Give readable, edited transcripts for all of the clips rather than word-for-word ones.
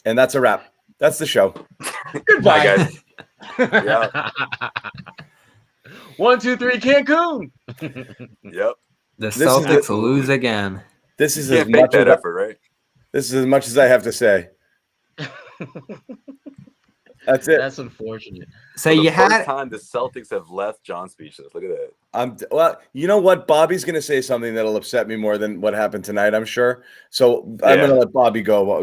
And that's a wrap. That's the show. Goodbye, guys. Yeah. 1, 2, 3, Cancun. Yep. The Celtics lose again. This is you as can't fake much that as effort, right? This is as much as I have to say. That's it. That's unfortunate. So For the you had first time the Celtics have left John speechless. Look at that. Well, you know what? Bobby's going to say something that'll upset me more than what happened tonight, I'm sure. So I'm going to let Bobby go.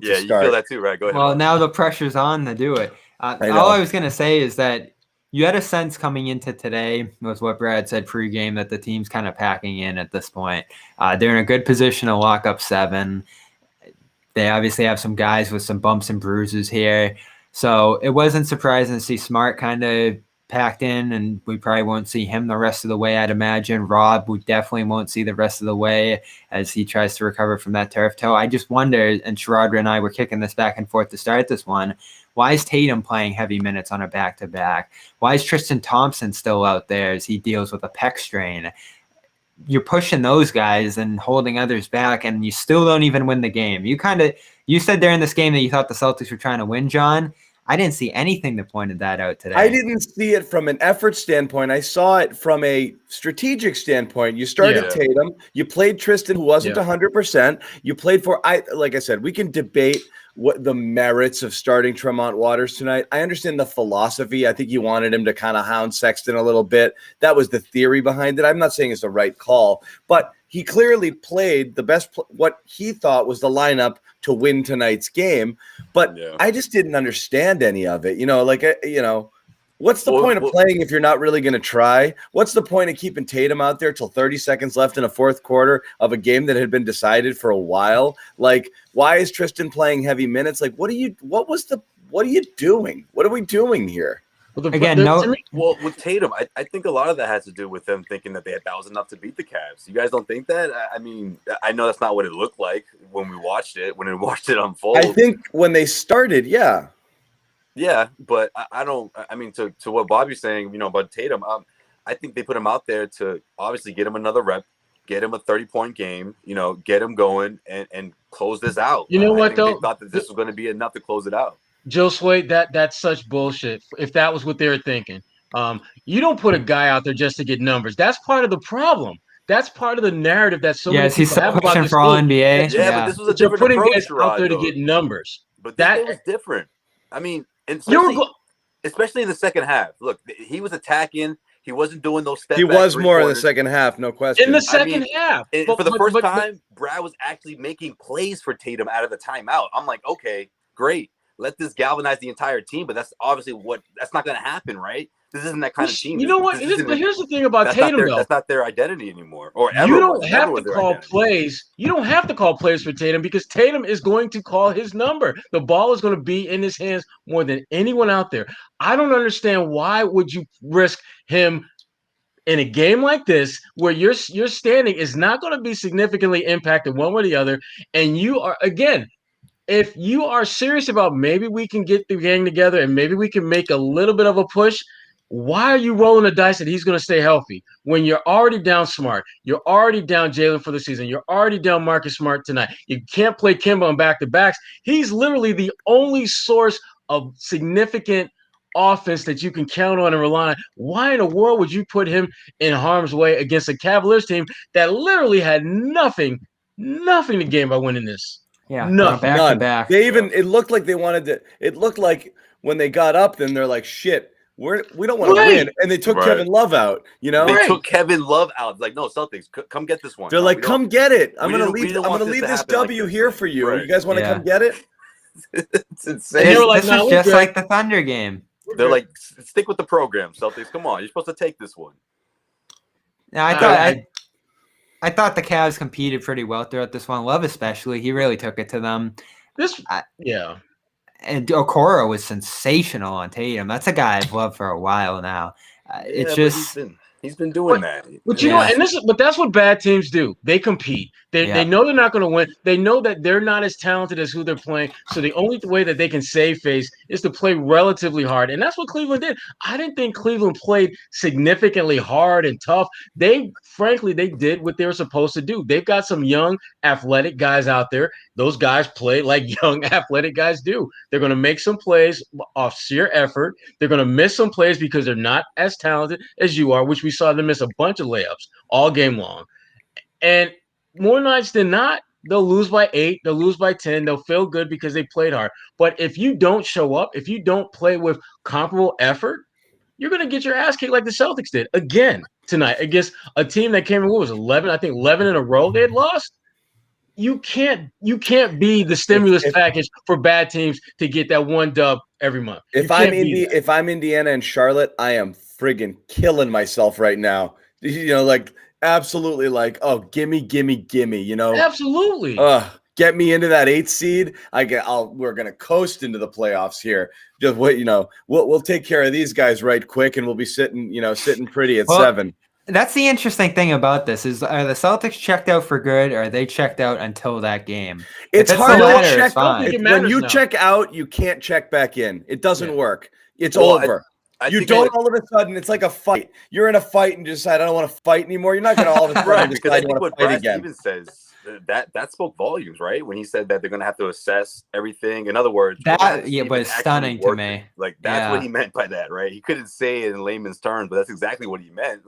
Yeah, you feel that too, right? Go ahead. Well, now the pressure's on to do it. All I was going to say is that you had a sense coming into today, was what Brad said pregame, that the team's kind of packing in at this point. They're in a good position to lock up 7. They obviously have some guys with some bumps and bruises here. So it wasn't surprising to see Smart kind of packed in, and we probably won't see him the rest of the way, I'd imagine. Rob, we definitely won't see the rest of the way as he tries to recover from that turf toe. I just wonder, and Sherrod and I were kicking this back and forth to start this one, why is Tatum playing heavy minutes on a back-to-back? Why is Tristan Thompson still out there as he deals with a pec strain? You're pushing those guys and holding others back, and you still don't even win the game. You said during this game that you thought the Celtics were trying to win, John. I didn't see anything that pointed that out today. I didn't see it from an effort standpoint. I saw it from a strategic standpoint. You started Tatum. You played Tristan, who wasn't 100%. You played like I said, we can debate what the merits of starting Tremont Waters tonight. I understand the philosophy. I think you wanted him to kind of hound Sexton a little bit. That was the theory behind it. I'm not saying it's the right call, but he clearly played the best, what he thought was the lineup to win tonight's game. But I just didn't understand any of it. What's the point of playing if you're not really going to try? What's the point of keeping Tatum out there till 30 seconds left in a fourth quarter of a game that had been decided for a while? Like, why is Tristan playing heavy minutes? Like, what are you doing? What are we doing here? Well, with Tatum, I think a lot of that has to do with them thinking that that was enough to beat the Cavs. You guys don't think that? I mean, I know that's not what it looked like when we watched it unfold. I think when they started, yeah. Yeah, but I don't. I mean, to what Bobby's saying, about Tatum, I think they put him out there to obviously get him another rep, get him a 30-point game, get him going and close this out. You know what, though? They thought that this was going to be enough to close it out. Joe Sway, that's such bullshit. If that was what they were thinking, you don't put a guy out there just to get numbers. That's part of the problem. That's part of the narrative that so many people have about this for all NBA. Yeah, but this was a different putting approach, guys out there to get numbers. But that was different. I mean, especially in the second half. Look, he was attacking. He wasn't doing those steps. He was more in the second half, no question. In the second half. For the first time, Brad was actually making plays for Tatum out of the timeout. I'm like, okay, great. Let this galvanize the entire team, but that's obviously that's not going to happen, right? This isn't that kind of team. You know what? But here's the thing about Tatum, though. That's not their identity anymore. Or ever you don't have to call identity. plays. You don't have to call plays for Tatum because Tatum is going to call his number. The ball is going to be in his hands more than anyone out there. I don't understand why would you risk him in a game like this where your standing is not going to be significantly impacted one way or the other, and you are again. If you are serious about maybe we can get the gang together and maybe we can make a little bit of a push, why are you rolling the dice that he's going to stay healthy when you're already down Smart? You're already down Jalen for the season. You're already down Marcus Smart tonight. You can't play Kemba on back-to-backs. He's literally the only source of significant offense that you can count on and rely on. Why in the world would you put him in harm's way against a Cavaliers team that literally had nothing to gain by winning this? Yeah, nothing. Back to back. It looked like they wanted to. It looked like when they got up, then they're like, "Shit, we don't want to win," and they took Kevin Love out. They took Kevin Love out. Like, no, Celtics, come get this one. They're like, "Come get it. I'm gonna leave this W here for you. You guys want to come get it?" It's insane. This was just like the Thunder game. They're like, stick with the program, Celtics. Come on, you're supposed to take this one. Yeah, I thought the Cavs competed pretty well throughout this one. Love especially. He really took it to them. And Okoro was sensational on Tatum. That's a guy I've loved for a while now. It's just He's been doing that. But you know, but that's what bad teams do. They compete. They know they're not going to win. They know that they're not as talented as who they're playing. So the only way that they can save face is to play relatively hard. And that's what Cleveland did. I didn't think Cleveland played significantly hard and tough. Frankly, they did what they were supposed to do. They've got some young, athletic guys out there. Those guys play like young, athletic guys do. They're going to make some plays off sheer effort. They're going to miss some plays because they're not as talented as you are, which we saw them miss a bunch of layups all game long. And more nights than not, they'll lose by 8, they'll lose by 10, they'll feel good because they played hard. But if you don't show up, if you don't play with comparable effort, you're going to get your ass kicked like the Celtics did again tonight against a team that came in, what was 11 in a row they had lost. You can't be the stimulus package for bad teams to get that one dub every month. If I'm Indiana and Charlotte, I am friggin' killing myself right now. Absolutely, oh, gimme, Absolutely. Get me into that 8th seed. We're gonna coast into the playoffs here. Just wait, we'll take care of these guys right quick, and we'll be sitting pretty at 7. That's the interesting thing about this is, are the Celtics checked out for good, or are they checked out until that game? It's hard to check out. When you now. Check out, you can't check back in. It doesn't work. It's over. You don't all of a sudden, it's like a fight. You're in a fight and decide, I don't want to fight anymore. You're not going to all of a sudden decide you want to fight again. Even says that spoke volumes, right? When he said that they're going to have to assess everything. In other words, that was stunning to me. That's what he meant by that, right? He couldn't say it in layman's terms, but that's exactly what he meant.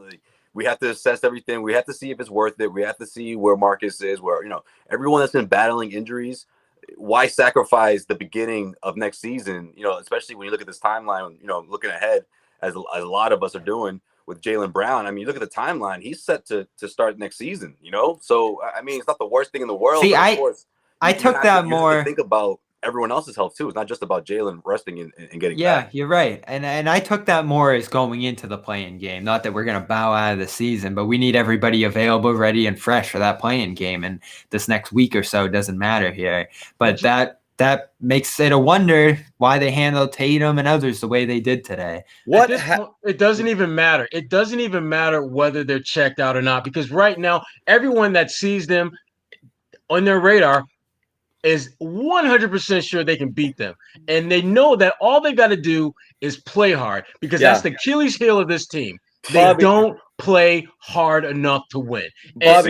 We have to assess everything. We have to see if it's worth it. We have to see where Marcus is, where, everyone that's been battling injuries. Why sacrifice the beginning of next season, especially when you look at this timeline, looking ahead as a lot of us are doing with Jaylen Brown. I mean, you look at the timeline, he's set to start next season, So, I mean, it's not the worst thing in the world. See, I took that more. Think about everyone else's health too. It's not just about Jaylen resting and getting back. You're right. And I took that more as going into the play-in game. Not that we're going to bow out of the season, but we need everybody available, ready, and fresh for that play-in game. And this next week or so doesn't matter here. But that makes it a wonder why they handled Tatum and others the way they did today. It doesn't even matter. It doesn't even matter whether they're checked out or not, because right now, everyone that sees them on their radar is 100% sure they can beat them. And they know that all they got to do is play hard, because that's the Achilles heel of this team. They don't play hard enough to win. And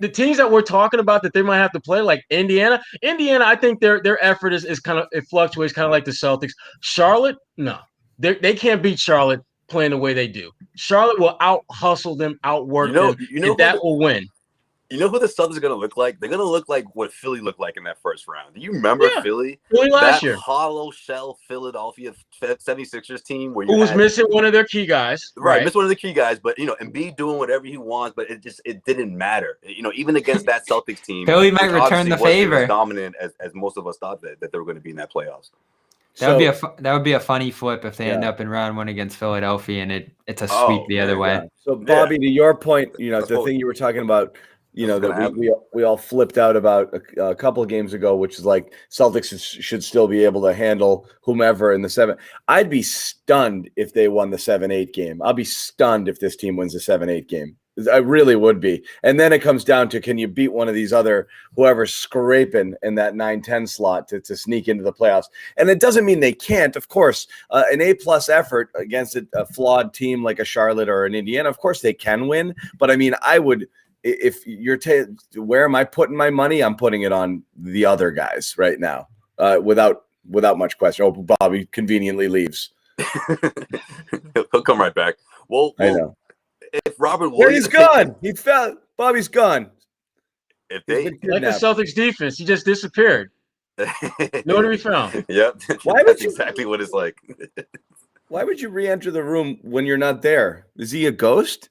the teams that we're talking about that they might have to play, like Indiana, I think their effort is kind of, it fluctuates kind of like the Celtics. Charlotte, no. They can't beat Charlotte playing the way they do. Charlotte will out-hustle them, outwork them, and that will win. You know who the Celtics are going to look like? They're going to look like what Philly looked like in that first round. Do you remember Philly last year? Hollow shell Philadelphia 76ers team who was missing one of their key guys. Right, missed one of the key guys, but Embiid doing whatever he wants, but it didn't matter. Even against that Celtics team, Philly might return the favor. As dominant as most of us thought that they were going to be in that playoffs. That would be a funny flip if they end up in round 1 against Philadelphia and it's a sweep the other way. So Bobby, to your point, the thing you were talking about, that we all flipped out about a couple of games ago, which is like Celtics should still be able to handle whomever in the 7. I'd be stunned if they won the 7-8 game. I'll be stunned if this team wins the 7-8 game. I really would be. And then it comes down to, can you beat one of these other, whoever's scraping in that 9-10 slot to sneak into the playoffs? And it doesn't mean they can't. Of course, an A-plus effort against a flawed team like a Charlotte or an Indiana, of course they can win. But I mean, I would – if you're where am I putting my money? I'm putting it on the other guys right now, without much question. Oh, Bobby conveniently leaves. He'll come right back. Well, I know. If Robert Williams, he's gone. He fell. Bobby's gone. If they like the Celtics defense, he just disappeared. Nowhere to be found. Yep. That's exactly what it's like. Why would you re-enter the room when you're not there? Is he a ghost?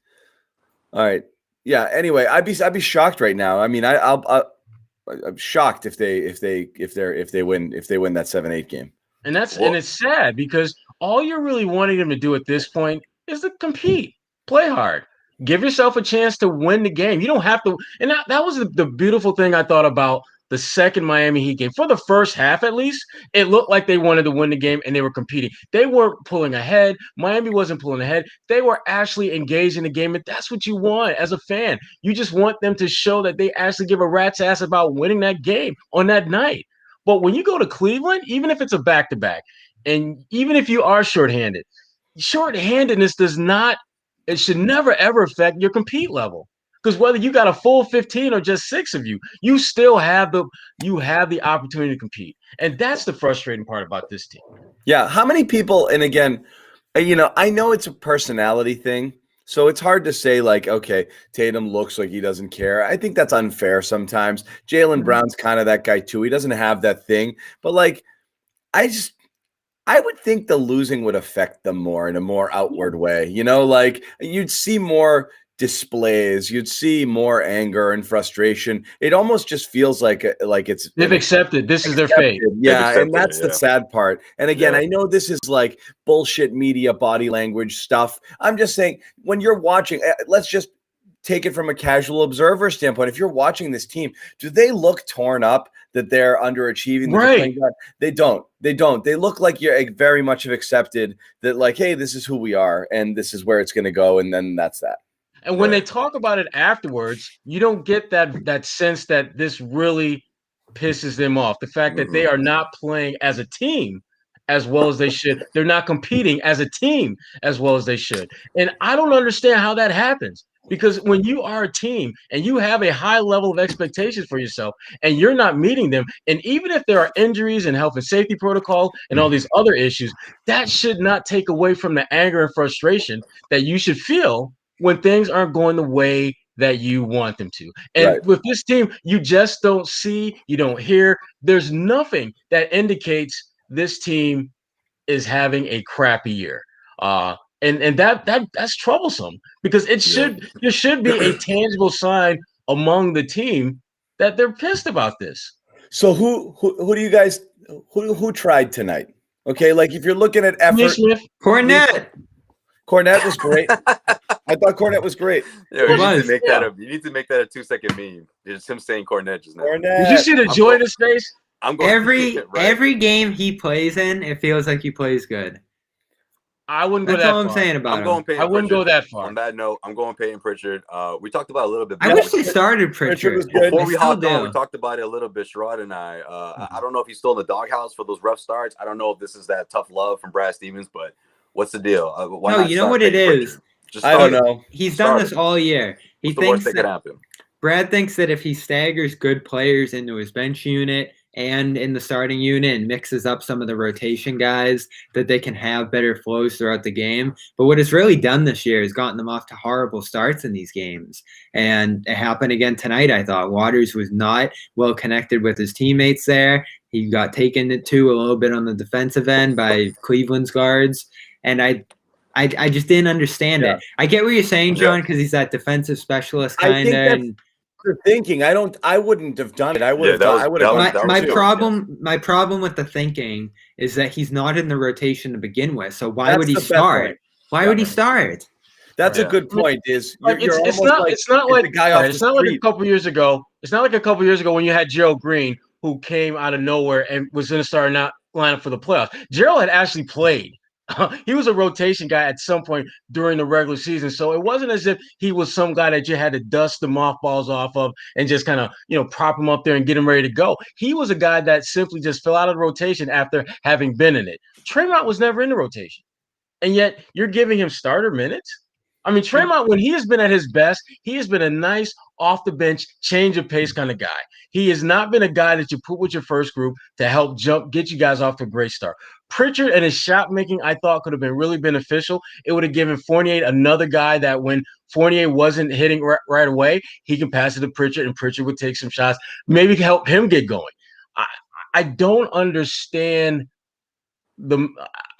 All right. Yeah. Anyway, I'd be shocked right now. I mean, I'm shocked if they win that 7-8 game. And it's sad, because all you're really wanting them to do at this point is to compete, play hard, give yourself a chance to win the game. You don't have to. And that was the beautiful thing I thought about the second Miami Heat game. For the first half, at least, it looked like they wanted to win the game and they were competing. They weren't pulling ahead. Miami wasn't pulling ahead. They were actually engaged in the game, and that's what you want as a fan. You just want them to show that they actually give a rat's ass about winning that game on that night. But when you go to Cleveland, even if it's a back-to-back, and even if you are shorthandedness does not – it should never, ever affect your compete level. Because whether you got a full 15 or just 6 of you, you still have the opportunity to compete. And that's the frustrating part about this team. Yeah. How many people, and again, I know it's a personality thing, so it's hard to say like, okay, Tatum looks like he doesn't care. I think that's unfair sometimes. Jaylen Brown's kind of that guy too. He doesn't have that thing. But like, I would think the losing would affect them more in a more outward way. Like you'd see more displays, you'd see more anger and frustration. It almost just feels like they've accepted this is their fate. Yeah, and that's the sad part. And again, I know this is like bullshit media body language stuff. I'm just saying, when you're watching, let's just take it from a casual observer standpoint. If you're watching this team, do they look torn up that they're underachieving? Right. They don't. They look like you're very much have accepted that, like, hey, this is who we are and this is where it's going to go. And then that's that. And when they talk about it afterwards, you don't get that sense that this really pisses them off. The fact that they are not playing as a team as well as they should. They're not competing as a team as well as they should. And I don't understand how that happens. Because when you are a team and you have a high level of expectations for yourself and you're not meeting them, and even if there are injuries and health and safety protocols and all these other issues, that should not take away from the anger and frustration that you should feel when things aren't going the way that you want them to. And with this team, you just don't see, you don't hear. There's nothing that indicates this team is having a crappy year. And that's troublesome because there should be a tangible sign among the team that they're pissed about this. So who do you guys who tried tonight? Okay, like if you're looking at effort, Nesmith. Cornette was great. I thought Cornette was great. Yeah, you need to make that a 2-second meme. It's him saying Cornette just now. Did you see the joy in his face? Every game he plays in, it feels like he plays good. I wouldn't go that far. That's all I'm saying about him. I wouldn't go that far. On that note, I'm going Peyton Pritchard. We talked about it a little bit. I wish they started Pritchard. Before we hopped on, we talked about it a little bit, Sherrod and I. I don't know if he's still in the doghouse for those rough starts. I don't know if this is that tough love from Brad Stevens, but what's the deal? You know what it is? I don't know. He's done this all year. He thinks that could happen. Brad thinks that if he staggers good players into his bench unit and in the starting unit and mixes up some of the rotation guys, that they can have better flows throughout the game. But what it's really done this year is gotten them off to horrible starts in these games. And it happened again tonight, I thought. Waters was not well connected with his teammates there. He got taken to a little bit on the defensive end by Cleveland's guards. And I just didn't understand it. I get what you're saying, John, because he's that defensive specialist kind of. Thinking. I wouldn't have done it. I would have. My problem with the thinking is that he's not in the rotation to begin with. So why would he start? Why would he start? That's a good point. It's not like a couple years ago. It's not like a couple years ago when you had Gerald Green, who came out of nowhere and was going to start not lineup for the playoffs. Gerald had actually played. He was a rotation guy at some point during the regular season. So it wasn't as if he was some guy that you had to dust the mothballs off of and just kind of, prop him up there and get him ready to go. He was a guy that simply just fell out of the rotation after having been in it. Tremont was never in the rotation. And yet you're giving him starter minutes? I mean, Tremont, when he has been at his best, he has been a nice off-the-bench, change-of-pace kind of guy. He has not been a guy that you put with your first group to help get you guys off to a great start. Pritchard and his shot making, I thought, could have been really beneficial. It would have given Fournier another guy that when Fournier wasn't hitting right away, he can pass it to Pritchard, and Pritchard would take some shots, maybe help him get going. I don't understand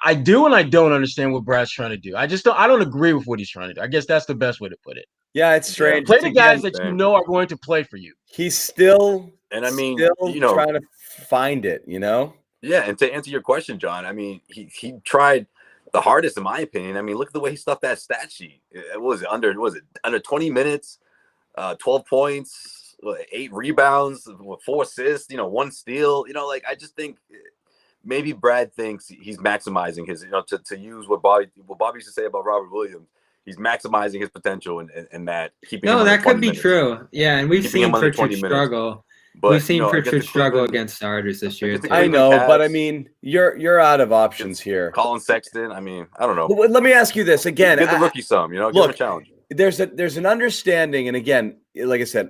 I do and I don't understand what Brad's trying to do. I don't agree with what he's trying to do. I guess that's the best way to put it. Yeah, it's strange. Play the guys that you know are going to play for you. He's still trying to find it, Yeah, and to answer your question, John, I mean, he tried the hardest, in my opinion. I mean, look at the way he stuffed that stat sheet. It was under 20 minutes, 12 points, 8 rebounds, 4 assists, 1 steal. Like I just think maybe Brad thinks he's maximizing his, to use what Bobby used to say about Robert Williams. He's maximizing his potential and that keeping. No, him that could be minutes. true. Yeah, and we've seen Pritchard struggle. But, we've seen Pritchard struggle against starters this year. I know, but I mean, you're out of options here. Colin Sexton. I mean, I don't know. Let me ask you this again. Get the rookie some. Give him a challenge. There's an understanding, and again, like I said,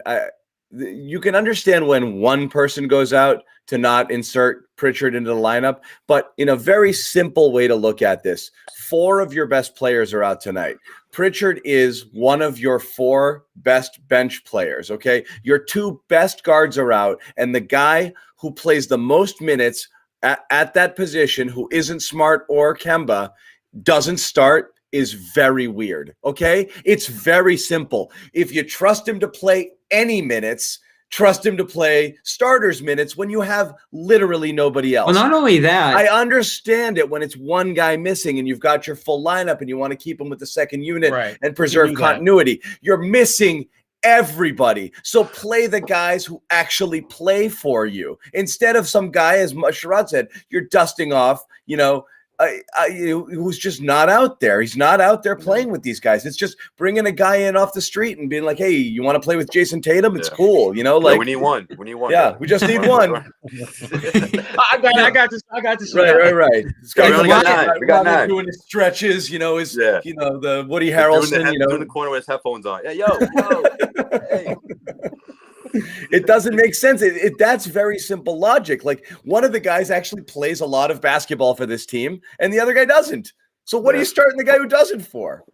you can understand when one person goes out to not insert Pritchard into the lineup, but in a very simple way to look at this, 4 of your best players are out tonight. Pritchard is one of your 4 best bench players, okay? Your 2 best guards are out, and the guy who plays the most minutes at that position, who isn't Smart or Kemba, doesn't start, is very weird, okay? It's very simple. If you trust him to play any minutes, trust him to play starters minutes when you have literally nobody else. Well, not only that. I understand it when it's one guy missing and you've got your full lineup and you want to keep him with the second unit and preserve continuity. You're missing everybody. So play the guys who actually play for you. Instead of some guy, as Sherrod said, you're dusting off, who's just not out there. He's not out there playing with these guys. It's just bringing a guy in off the street and being like, hey, you want to play with Jayson Tatum? It's cool. We need one. Yeah, we just need one. I got this. Right. This guy we got 9. Doing his stretches, the Woody Harrelson, doing the corner with his headphones on. Yeah, yo, hey. It doesn't make sense. That's very simple logic. Like, one of the guys actually plays a lot of basketball for this team, and the other guy doesn't. So what are you starting the guy who doesn't for?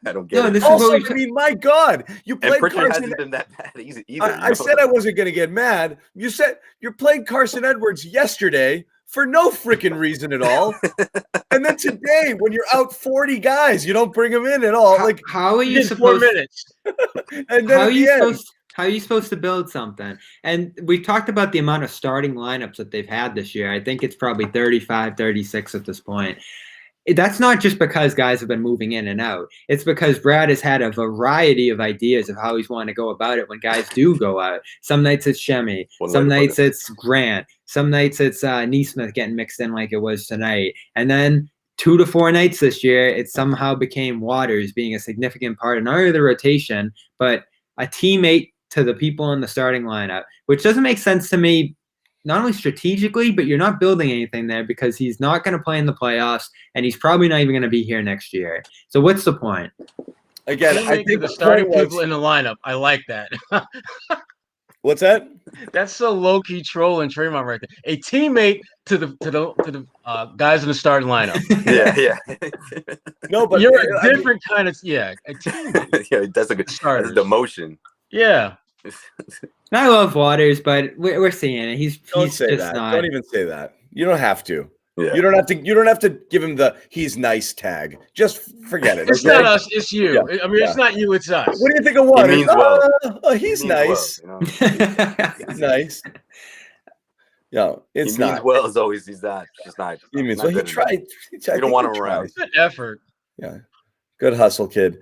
I don't get it. Also, I mean, my God, you played Carson. hasn't been that bad either. I said I wasn't going to get mad. You said you're playing Carson Edwards yesterday for no freaking reason at all. And then today, when you're out 40 guys, you don't bring him in at all. How are you supposed 4 minutes? And then how are you supposed to build something? And we talked about the amount of starting lineups that they've had this year. I think it's probably 35, 36 at this point. That's not just because guys have been moving in and out. It's because Brad has had a variety of ideas of how he's wanting to go about it when guys do go out. Some nights it's Shemi. Some nights it's Grant. Some nights it's Nesmith getting mixed in like it was tonight. And then 2 to 4 nights this year, it somehow became Waters being a significant part, not only the rotation, but a teammate to the people in the starting lineup, which doesn't make sense to me, not only strategically, but you're not building anything there because he's not going to play in the playoffs and he's probably not even going to be here next year. So what's the point? Again, I think the starting people in the lineup, I like that. What's that? That's so low-key trolling Tremont right there. A teammate to the guys in the starting lineup. Yeah. No, but you're a different kind of a teammate. Yeah, that's a good start. That's demotion. Yeah. I love Waters, but we're seeing it. He's just that. Not. Don't even say that. You don't have to. Yeah. You don't have to give him the "he's nice" tag. Just forget it. It's not us. It's you. Yeah. I mean, it's not you. It's us. What do you think of Waters? He means well. He's nice. Well, He's nice. No, it's he not. Means well as always. He's not. Just not. He means well. He tried. You don't want him around. Good effort. Yeah. Good hustle, kid.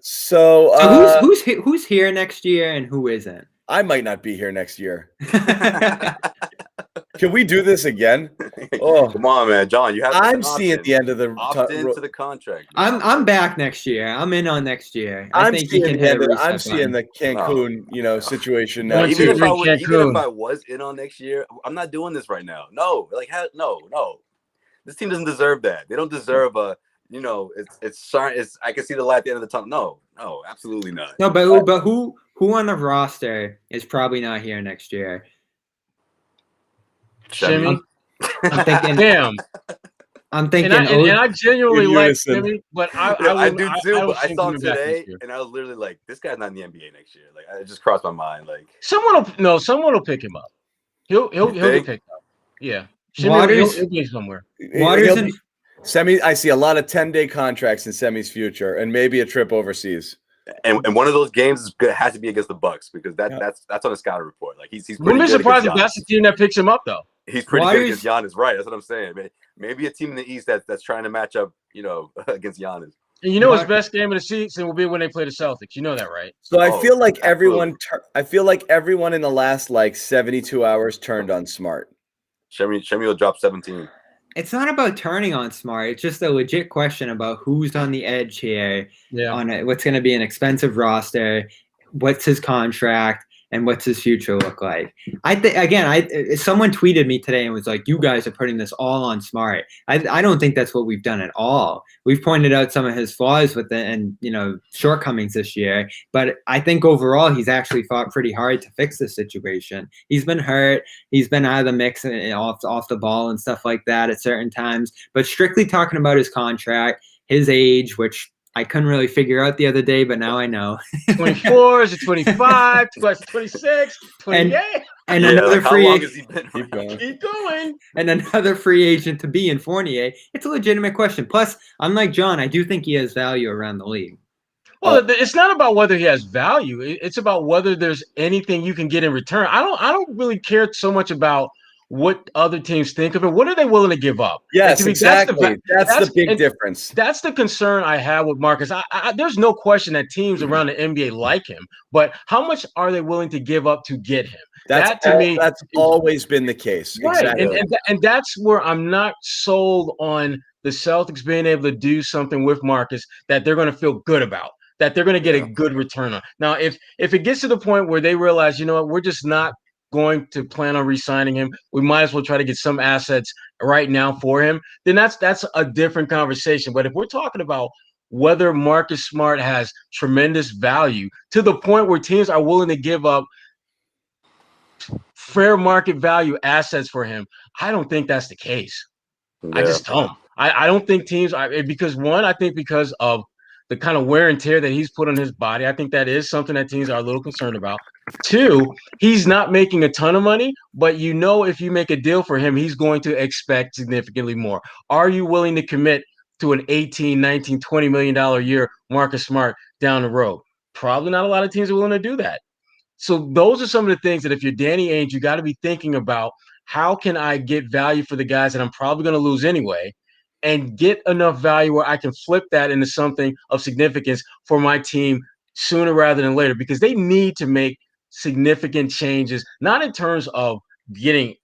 So who's here next year and who isn't? I might not be here next year. Can we do this again? Oh, come on, man, John. I'm seeing the end of the into the contract. I'm back next year. I'm in on next year. I'm seeing the Cancun, situation now. Even if I was in on next year, I'm not doing this right now. No, no. This team doesn't deserve that. They don't deserve a. It's I can see the light at the end of the tunnel. No, absolutely not. No, but who on the roster is probably not here next year? Shemi. I'm thinking. Damn. I'm thinking. And I genuinely like Shemi, but I do too. But I saw him today, and I was literally like, "This guy's not in the NBA next year." Like, it just crossed my mind. Like, someone will pick him up. He'll get picked up. Yeah. Waters, he'll be somewhere. Waters and Semi, I see a lot of 10-day contracts in Semi's future, and maybe a trip overseas. And one of those games has to be against the Bucks because that's on the scouting report. Like he's. Wouldn't be surprised if that's the team that picks him up though. He's pretty good against Giannis, right? That's what I'm saying. Maybe a team in the East that's trying to match up, against Giannis. you know his best game of the season will be when they play the Celtics. You know that, right? So I feel like everyone in the last 72 hours turned on Smart. Shemi will drop 17. It's not about turning on Smart. It's just a legit question about who's on the edge here. What's going to be an expensive roster, what's his contract, and what's his future look like. Someone tweeted me today and was like, you guys are putting this all on Smart. I don't think that's what we've done at all. We've pointed out some of his flaws with it and, shortcomings this year. But I think overall, he's actually fought pretty hard to fix this situation. He's been hurt. He's been out of the mix and off the ball and stuff like that at certain times. But strictly talking about his contract, his age, which I couldn't really figure out the other day, but now I know. 24, is it 25, 26, 28? And another how free long has he been? Keep going. And another free agent to be in Fournier. It's a legitimate question. Plus, unlike John, I do think he has value around the league. Well, it's not about whether he has value. It's about whether there's anything you can get in return. I don't really care so much about what other teams think of it. What are they willing to give up? Yes, exactly. That's the big difference. That's the concern I have with Marcus. There's no question that teams around the NBA like him, but how much are they willing to give up to get him? That's always been the case. Right. Exactly. And that's where I'm not sold on the Celtics being able to do something with Marcus that they're going to feel good about, that they're going to get a good return on. Now, if it gets to the point where they realize, you know what, we're just not going to plan on re-signing him, we might as well try to get some assets right now for him, then that's a different conversation. But if we're talking about whether Marcus Smart has tremendous value to the point where teams are willing to give up fair market value assets for him, I don't think that's the case. I just don't. I don't think teams are, because of the kind of wear and tear that he's put on his body. I think that is something that teams are a little concerned about. Two, he's not making a ton of money, but if you make a deal for him, he's going to expect significantly more. Are you willing to commit to an $18, $19, $20 million a year Marcus Smart down the road? Probably not a lot of teams are willing to do that. So those are some of the things that if you're Danny Ainge, you got to be thinking about, how can I get value for the guys that I'm probably going to lose anyway, and get enough value where I can flip that into something of significance for my team sooner rather than later, because they need to make significant changes, not in terms of getting,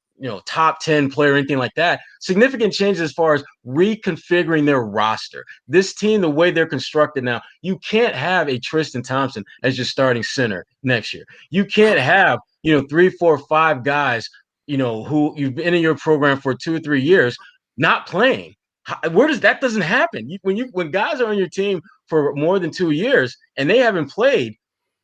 top 10 player or anything like that. Significant changes as far as reconfiguring their roster. This team, the way they're constructed now, you can't have a Tristan Thompson as your starting center next year. You can't have, 3, 4, 5 guys, who you've been in your program for 2 or 3 years not playing. That doesn't happen. When guys are on your team for more than 2 years and they haven't played,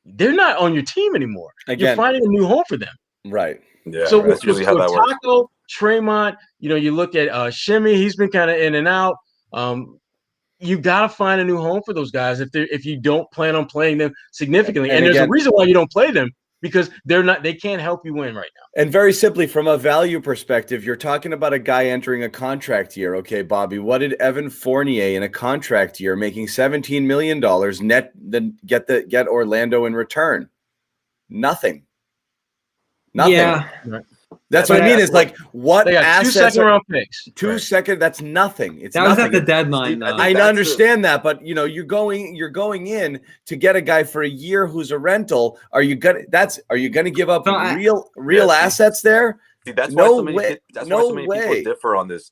they're not on your team anymore. Again, you're finding a new home for them. Right. Yeah. So that's usually how that works. Taco, Tremont, you look at Shimmy, he's been kind of in and out. You got to find a new home for those guys if you don't plan on playing them significantly. And there's a reason why you don't play them, because they can't help you win right now. And very simply, from a value perspective, you're talking about a guy entering a contract year. Okay, Bobby, what did Evan Fournier in a contract year making $17 million net then get Orlando in return? Nothing. Yeah. That's what I mean. It's like, what they got assets? 2 second-round picks. Second. That's nothing. It's that nothing. Was at the deadline, though. I understand that, but you're going in to get a guy for a year who's a rental. Are you gonna give up real assets there? See, that's no why so many, way. that's why so many people differ on this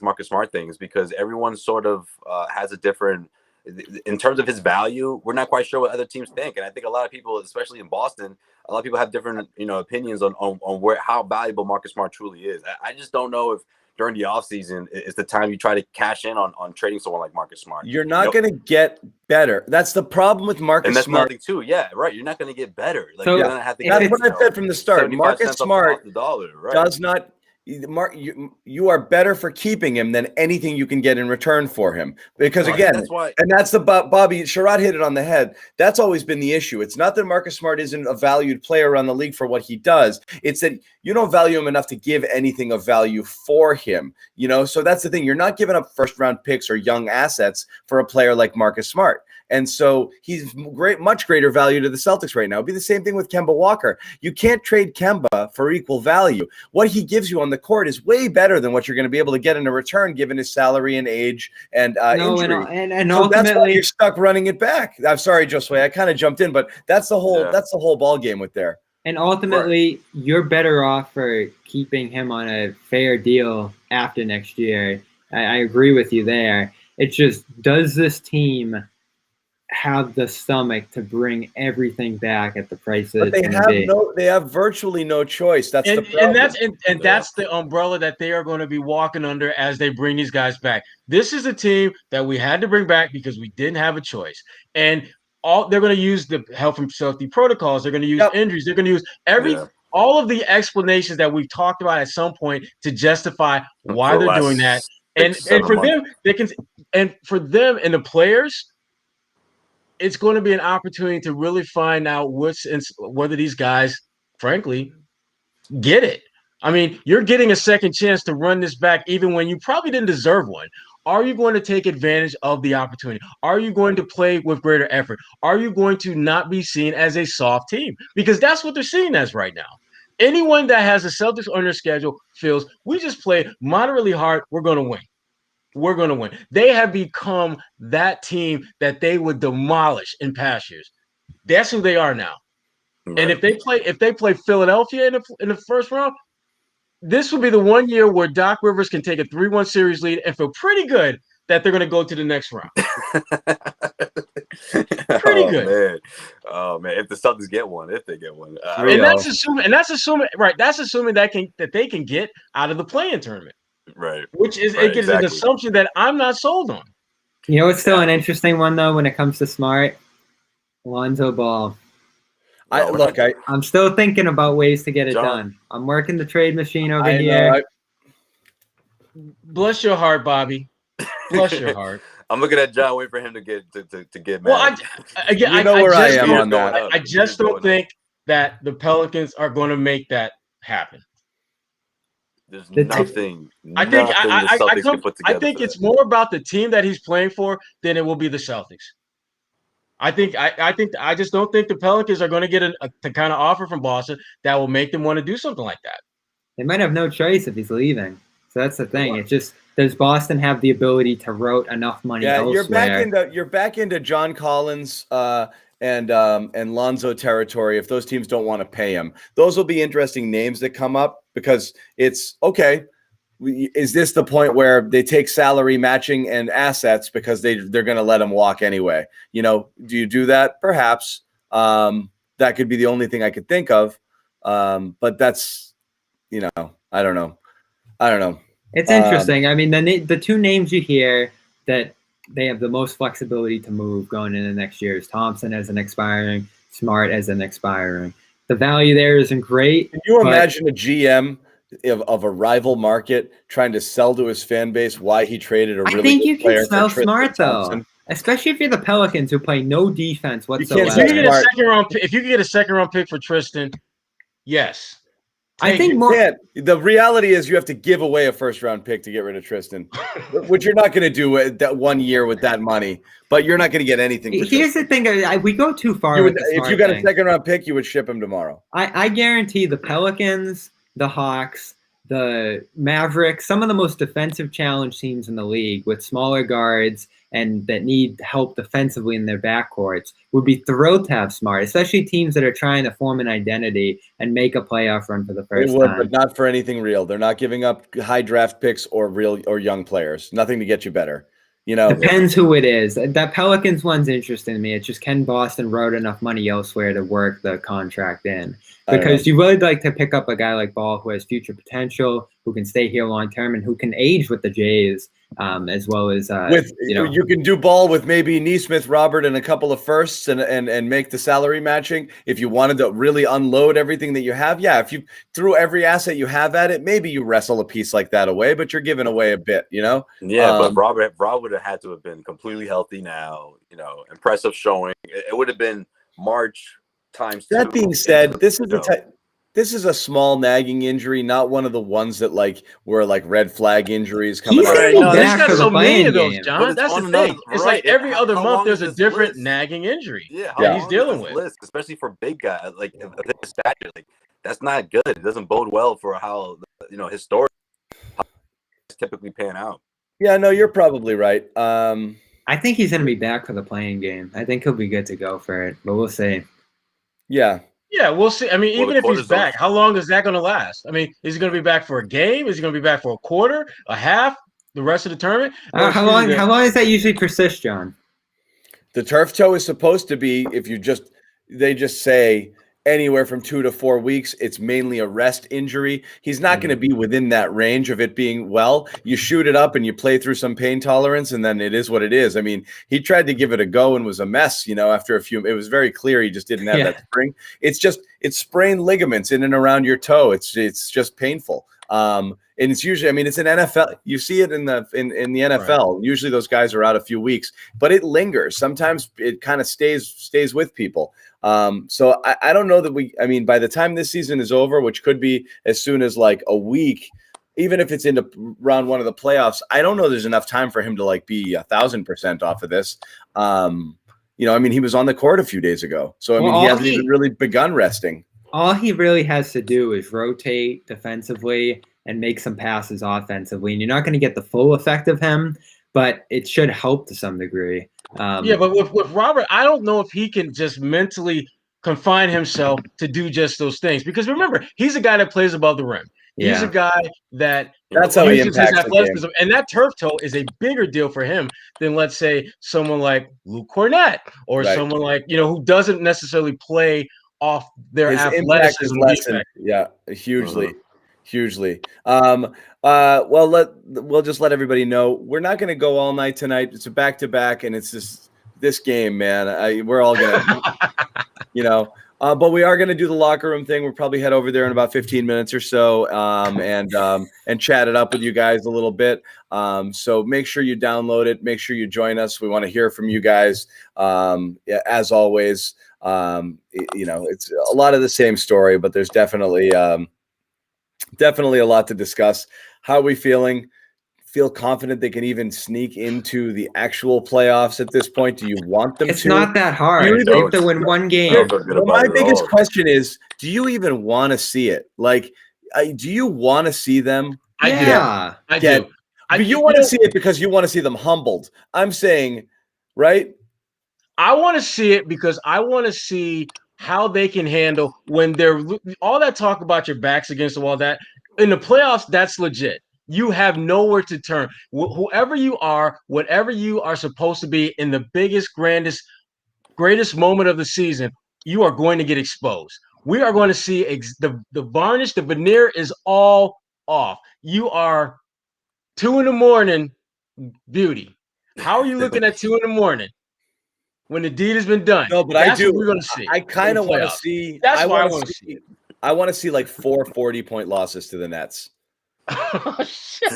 Marcus Smart thing, is because everyone sort of has a different. In terms of his value, we're not quite sure what other teams think, and I think a lot of people, especially in Boston, a lot of people have different opinions on how valuable Marcus Smart truly is. I just don't know if during the offseason is the time you try to cash in on trading someone like Marcus Smart. You're not going to get better. That's the problem with Marcus and that's Smart. Nothing too. Yeah, right. You're not going to get better. Like, so you're going to have to. That's what I said from the start. Marcus Smart the dollar, right? does not. You are better for keeping him than anything you can get in return for him. Because again, that's the Bobby Sherrod hit it on the head. That's always been the issue. It's not that Marcus Smart isn't a valued player around the league for what he does. It's that you don't value him enough to give anything of value for him. So that's the thing. You're not giving up first round picks or young assets for a player like Marcus Smart. And so he's much greater value to the Celtics right now. It'd be the same thing with Kemba Walker. You can't trade Kemba for equal value. What he gives you on the court is way better than what you're going to be able to get in a return given his salary and age and injury. And so that's why you're stuck running it back. I'm sorry, Josue, I kind of jumped in, but that's the whole ball game with there. And ultimately, you're better off for keeping him on a fair deal after next year. I agree with you there. It's just, does this team have the stomach to bring everything back at the price that it's going to be? They have virtually no choice. That's the problem. And that's the umbrella that they are going to be walking under as they bring these guys back. This is a team that we had to bring back because we didn't have a choice. And they're going to use the health and safety protocols. They're going to use injuries. They're going to use all of the explanations that we've talked about at some point to justify why they're doing that. And for them, for them and the players, it's going to be an opportunity to really find out whether these guys, frankly, get it. I mean, you're getting a second chance to run this back even when you probably didn't deserve one. Are you going to take advantage of the opportunity? Are you going to play with greater effort? Are you going to not be seen as a soft team? Because that's what they're seen as right now. Anyone that has the Celtics on their schedule feels we just play moderately hard, we're going to win. We're going to win. They have become that team that they would demolish in past years. That's who they are now. Right. And if they play Philadelphia in the first round, this will be the one year where Doc Rivers can take a 3-1 series lead and feel pretty good that they're going to go to the next round. Pretty good. Man. Oh man, if the Celtics get one, if they get one, and that's assuming that they can get out of the play-in tournament, right? Which is an assumption that I'm not sold on. You know, it's still an interesting one though when it comes to Smart, Lonzo Ball. I'm still thinking about ways to get it done. I'm working the trade machine over here. Bless your heart, Bobby. Bless your heart. I'm looking at John, waiting for him to get mad. Well, I am on that. I just don't think that the Pelicans are going to make that happen. There's nothing. I think it's more about the team that he's playing for than it will be the Celtics. I just don't think the Pelicans are going to get the kind of offer from Boston that will make them want to do something like that. They might have no choice if he's leaving. So that's the thing. It's just, does Boston have the ability to route enough money elsewhere? You're back into John Collins and Lonzo territory if those teams don't want to pay him. Those will be interesting names that come up because it's okay. Is this the point where they take salary matching and assets because they're going to let him walk anyway? You know, do you do that? Perhaps. That could be the only thing I could think of. But that's, I don't know. It's interesting. I mean, the two names you hear that they have the most flexibility to move going into next year is Thompson as an expiring, Smart as an expiring. The value there isn't great. Can you imagine a GM of a rival market trying to sell to his fan base why he traded a really good player? I think you can sell Smart though, especially if you're the Pelicans who play no defense whatsoever. If you could get a second round pick for Tristan, yes. I think the reality is you have to give away a first round pick to get rid of Tristan, which you're not going to do that 1 year with that money, but you're not going to get anything. Here's the thing. We go too far. If you got a second round pick, you would ship him tomorrow. I guarantee the Pelicans, the Hawks, the Mavericks, some of the most defensive challenge teams in the league with smaller guards and that need help defensively in their backcourts would be thrilled to have Smart, especially teams that are trying to form an identity and make a playoff run for the first time. But not for anything real. They're not giving up high draft picks or young players. Nothing to get you better. Depends who it is. That Pelicans one's interesting to me. It's just, can Boston route enough money elsewhere to work the contract in? Because you really like to pick up a guy like Ball who has future potential, who can stay here long term, and who can age with the Jays, as well as you can do Ball with maybe Nesmith, Robert, and a couple of firsts, and make the salary matching. If you wanted to really unload everything that you have, if you threw every asset you have at it, maybe you wrestle a piece like that away, but you're giving away a bit, Yeah, but Robert would have had to have been completely healthy now. Impressive showing. It would have been March times. That being said, this is the type. this is a small nagging injury, not one of the ones that were red flag injuries coming out. He's got so many of those, John. That's the thing. It's like every other month there's a different nagging injury that he's dealing with. List, especially for big guys like this stature, that's not good. It doesn't bode well for how his story typically pan out. Yeah, no, you're probably right. I think he's going to be back for the playing game. I think he'll be good to go for it, but we'll see. Yeah. Yeah, we'll see. I mean, even if he's back, how long is that going to last? I mean, is he going to be back for a game? Is he going to be back for a quarter, a half, the rest of the tournament? How long does that usually persist, John? The turf toe is supposed to be, they just say anywhere from 2 to 4 weeks. It's mainly a rest injury. He's not going to be within that range of it being you shoot it up and you play through some pain tolerance, and then it is what it is. I mean, he tried to give it a go and was a mess, after a few. It was very clear he just didn't have that spring. It's sprained ligaments in and around your toe. It's just painful. And it's usually, it's an NFL. You see it in the NFL. Right. Usually those guys are out a few weeks, but it lingers. Sometimes it kind of stays with people. So I don't know that by the time this season is over, which could be as soon as a week, even if it's into round one of the playoffs, I don't know there's enough time for him to be 1,000% off of this. He was on the court a few days ago. So, he hasn't even really begun resting. All he really has to do is rotate defensively and make some passes offensively. And you're not going to get the full effect of him, but it should help to some degree. But with Robert, I don't know if he can just mentally confine himself to do just those things. Because remember, he's a guy that plays above the rim. He's a guy that's how he impacts his athleticism. And that turf toe is a bigger deal for him than, let's say, someone like Luke Cornett or someone who doesn't necessarily play off their athleticism. Yeah, hugely. We'll just let everybody know we're not going to go all night tonight. It's a back-to-back, and it's this game, man. We're all gonna, but we are going to do the locker room thing. We'll probably head over there in about 15 minutes or so, and chat it up with you guys a little bit. So make sure you download it. Make sure you join us. We want to hear from you guys. As always, it's a lot of the same story, but there's definitely a lot to discuss. How are we feeling? Feel confident they can even sneak into the actual playoffs at this point? Do you want them to? It's not that hard. They have to win one game. My biggest question is, do you even want to see it? Do you want to see them? I do. You want to see it because you want to see them humbled. I'm saying, right? I want to see it because I want to see how they can handle when they're all that talk about your backs against the wall. That in the playoffs, that's legit. You have nowhere to turn. Whoever you are, whatever you are supposed to be in the biggest, greatest moment of the season, you are going to get exposed. We are going to see the varnish, the veneer is all off. You are 2 a.m, beauty. How are you looking at 2 a.m? When the deed has been done? No, but that's I do. What we're going to see. I kind of want to see. That's why I want to see it. I want to see 4 40-point losses to the Nets. Oh, shit.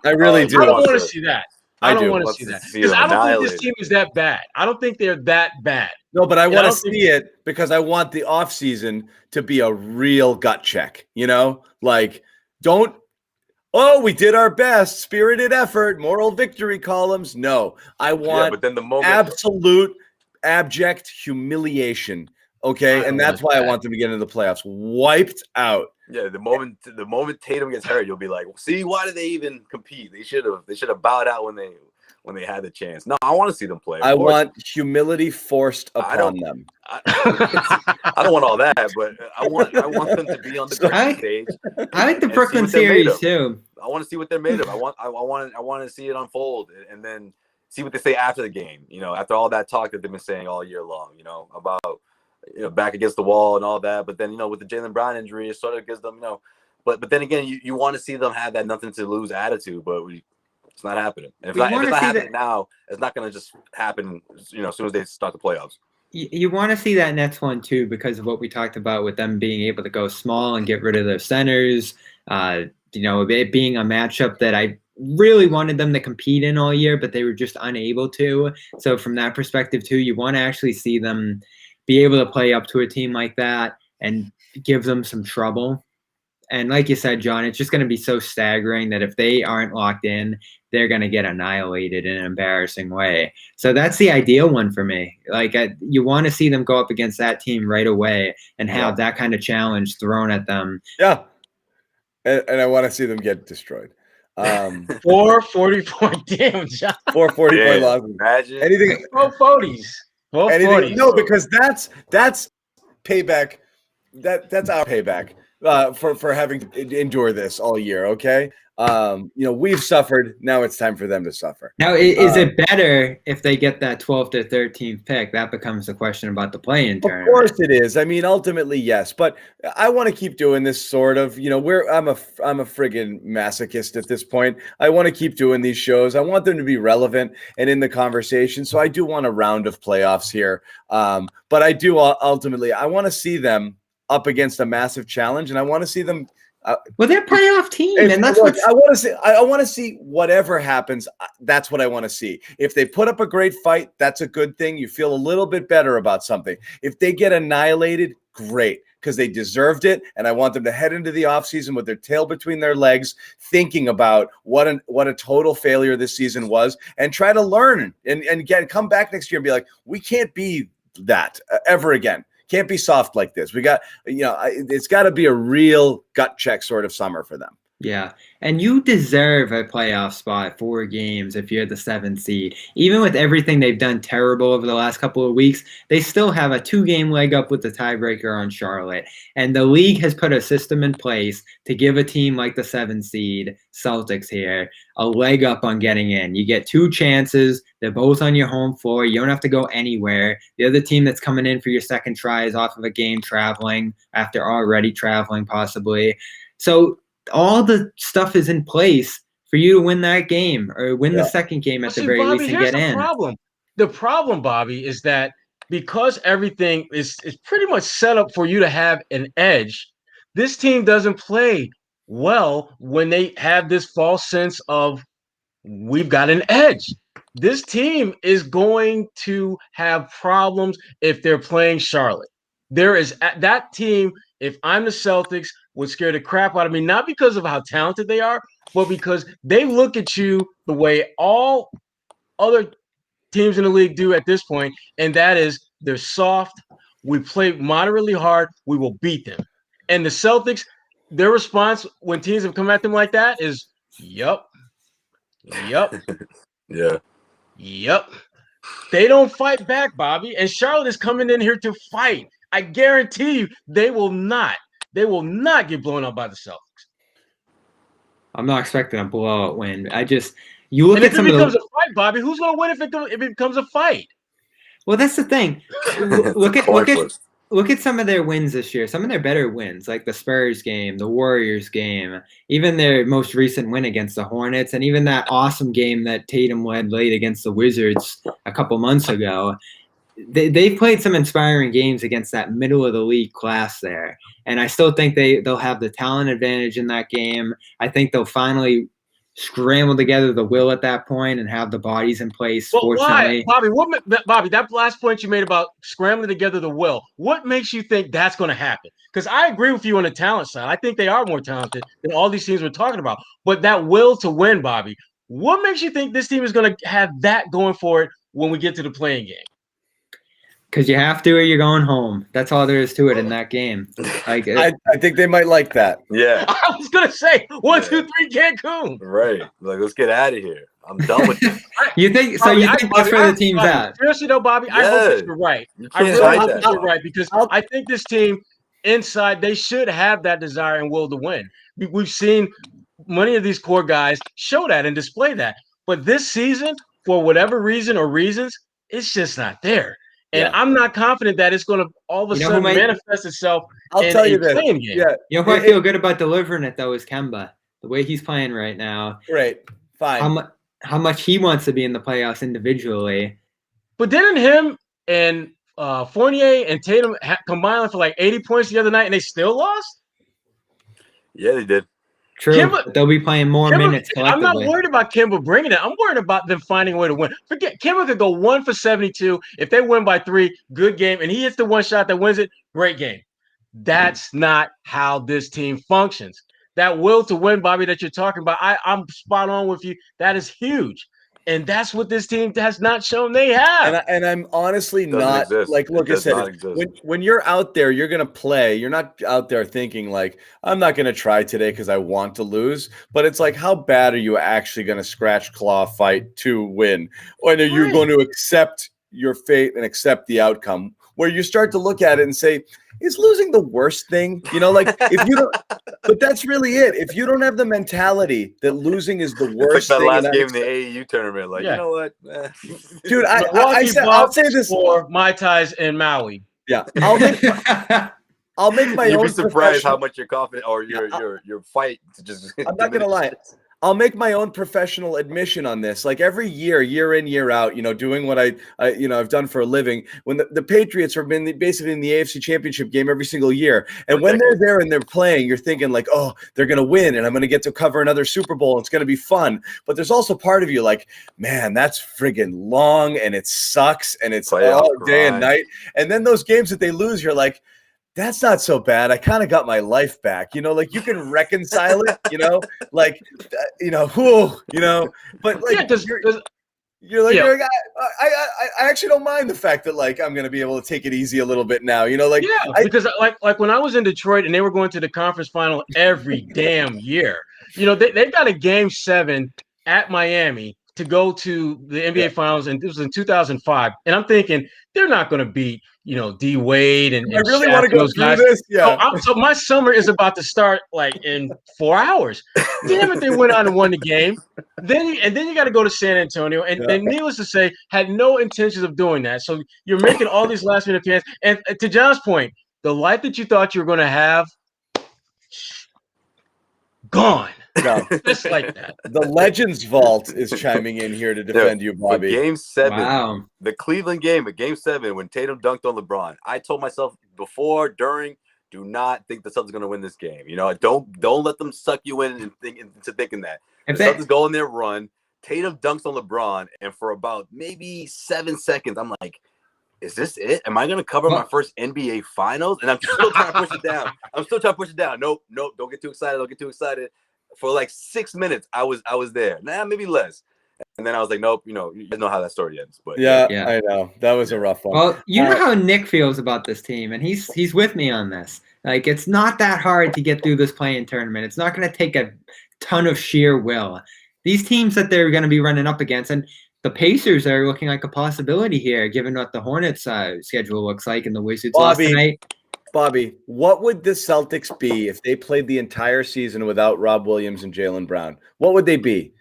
I really do. I don't want to see that. I don't want to see that because I don't think this team is that bad. I don't think they're that bad. No, but I want to see it because I want the offseason to be a real gut check. Don't. Oh, we did our best, spirited effort, moral victory columns. No, I want but then the moment absolute abject humiliation. Okay, and that's why I want them to get into the playoffs wiped out. Yeah, the moment Tatum gets hurt, you'll be like, see, why did they even compete? They should have bowed out when they had the chance. No, I want to see them play. I want humility forced upon them. I don't want all that, but I want them to be on the grand stage. I like the Brooklyn series too. I want to see what they're made of. I want to see it unfold and then see what they say after the game. After all that talk that they've been saying all year long. About back against the wall and all that. But then with the Jaylen Brown injury, it sort of gives them But then again, you want to see them have that nothing to lose attitude, but it's not happening. And if it's not happening now, it's not going to just happen. As soon as they start the playoffs. You want to see that Nets one too because of what we talked about with them being able to go small and get rid of their centers. It being a matchup that I really wanted them to compete in all year, but they were just unable to. So from that perspective too, you want to actually see them be able to play up to a team like that and give them some trouble. And like you said, John, it's just going to be so staggering that if they aren't locked in, they're going to get annihilated in an embarrassing way. So that's the ideal one for me. Like you want to see them go up against that team right away and have that kind of challenge thrown at them. Yeah. And I want to see them get destroyed. 440 point damn, John. 440 point losses. Imagine anything. 440s. 440s. No, because that's payback. That's our payback for having to endure this all year. Okay. We've suffered. Now it's time for them to suffer. Now, is it better if they get that 12th or 13th pick? That becomes the question about the play-in tournament. Of course it is. I mean, ultimately, yes. But I want to keep doing this sort of, I'm a friggin' masochist at this point. I want to keep doing these shows. I want them to be relevant and in the conversation. So I do want a round of playoffs here. But I do ultimately, I want to see them up against a massive challenge, and I want to see them. Well, they're a playoff team, and that's what I want to see. I want to see whatever happens. That's what I want to see. If they put up a great fight, that's a good thing. You feel a little bit better about something. If they get annihilated, great, because they deserved it. And I want them to head into the offseason with their tail between their legs, thinking about what a total failure this season was, and try to learn and come back next year and be like, we can't be that ever again. Can't be soft like this. We got, it's got to be a real gut check sort of summer for them. Yeah. And you deserve a playoff spot, 4 games, if you're the 7th seed. Even with everything they've done terrible over the last couple of weeks, they still have a 2-game leg up with the tiebreaker on Charlotte. And the league has put a system in place to give a team like the 7th seed, Celtics here, a leg up on getting in. You get 2 chances. They're both on your home floor. You don't have to go anywhere. The other team that's coming in for your second try is off of a game traveling after already traveling possibly. So all the stuff is in place for you to win that game or win the second game at the very least and get in. The problem, Bobby, is that because everything is pretty much set up for you to have an edge, this team doesn't play well when they have this false sense of we've got an edge. This team is going to have problems if they're playing Charlotte. There is that team, if I'm the Celtics, would scare the crap out of me, not because of how talented they are, but because they look at you the way all other teams in the league do at this point, and that is they're soft. We play moderately hard. We will beat them. And the Celtics, their response when teams have come at them like that is, yup. yeah. Yep. They don't fight back, Bobby. And Charlotte is coming in here to fight. I guarantee you they will not. They will not get blown up by the Celtics. I'm not expecting a blowout win. You look at some of the. If it becomes a fight, Bobby, who's going to win if it becomes a fight? Well, that's the thing. Look at some of their wins this year. Some of their better wins, like the Spurs game, the Warriors game, even their most recent win against the Hornets, and even that awesome game that Tatum led late against the Wizards a couple months ago. They've played some inspiring games against that middle of the league class there. And I still think they'll have the talent advantage in that game. I think they'll finally scramble together the will at that point and have the bodies in place. But why, Bobby, that last point you made about scrambling together the will, what makes you think that's going to happen? Because I agree with you on the talent side. I think they are more talented than all these teams we're talking about. But that will to win, Bobby, what makes you think this team is going to have that going for it when we get to the playing game? Because you have to or you're going home. That's all there is to it in that game. Like, I think they might like that. Yeah. I was going to say 1, 2, 3 Cancun. Right. Like, let's get out of here. I'm done with it. You think that's where the team's at? Seriously, though, Bobby, I hope that you're right. I really hope that you're right because I think this team inside, they should have that desire and will to win. We've seen many of these core guys show that and display that. But this season, for whatever reason or reasons, it's just not there. And I'm not confident that it's going to all of a sudden manifest itself in a playing game. Yeah. You know who I feel good about delivering it, though, is Kemba. The way he's playing right now. Great. Fine. How much he wants to be in the playoffs individually. But didn't him and Fournier and Tatum combine for like 80 points the other night and they still lost? Yeah, they did. True. They'll be playing more minutes collectively. I'm not worried about Kemba bringing it. I'm worried about them finding a way to win. Forget Kemba could go 1 for 72. If they win by 3, good game. And he hits the one shot that wins it, great game. That's not how this team functions. That will to win, Bobby, that you're talking about, I'm spot on with you. That is huge. And that's what this team has not shown they have. And I'm honestly not exist. like, look, I said, when you're out there, you're going to play. You're not out there thinking like, I'm not going to try today because I want to lose. But it's like, how bad are you actually going to scratch, claw, fight to win? Or are you going to accept your fate and accept the outcome? Where you start to look at it and say, is losing the worst thing? You know, like if you don't, but that's really it. If you don't have the mentality that losing is the worst like that thing. last game in the AAU tournament, like, you know what? Dude, I'll say this for Mai Tais in Maui. Yeah. I'll make my own. You'd be surprised how much your confidence or your fight to just. I'm not gonna lie. I'll make my own professional admission on this. Like every year in, year out, you know, doing what I've done for a living. When the Patriots are basically in the AFC Championship game every single year, and when they're there and they're playing, you're thinking like, oh, they're gonna win, and I'm gonna get to cover another Super Bowl. And it's gonna be fun. But there's also part of you like, man, that's friggin' long, and it sucks, and it's all day and night. And then those games that they lose, you're like, that's not so bad. I kind of got my life back, you know, like you can reconcile it, you know, like, but like, you're like, I actually don't mind the fact that like, I'm going to be able to take it easy a little bit now, you know, like, because like when I was in Detroit and they were going to the conference final every damn year, you know, they've got a game 7 at Miami to go to the NBA finals. And this was in 2005. And I'm thinking they're not going to beat, you know, D Wade and I really Shaq want to go those through guys. this. Yeah. So my summer is about to start like in 4 hours. Damn it, they went on and won the game. Then you got to go to San Antonio, and needless to say, had no intentions of doing that. So you're making all these last minute appearances. And to John's point, the life that you thought you were going to have, gone. No. Just like that. The Legends Vault is chiming in here to defend you, Bobby. Game 7, the Cleveland game at Game 7 when Tatum dunked on LeBron. I told myself before, during, do not think the Celtics are going to win this game. You know, don't let them suck you in into thinking that. The Celtics go on their run. Tatum dunks on LeBron, and for about maybe 7 seconds, I'm like, is this it? Am I going to cover my first NBA Finals? And I'm still trying to push it down. Nope. Don't get too excited. For like 6 minutes, I was there. Nah, maybe less. And then I was like, nope, you know how that story ends. But yeah, I know. That was a rough one. Well, you know how Nick feels about this team, and he's with me on this. Like, it's not that hard to get through this play-in tournament. It's not going to take a ton of sheer will. These teams that they're going to be running up against, and the Pacers are looking like a possibility here, given what the Hornets' schedule looks like, and the Wizards lost tonight. Bobby, what would the Celtics be if they played the entire season without Rob Williams and Jaylen Brown? What would they be?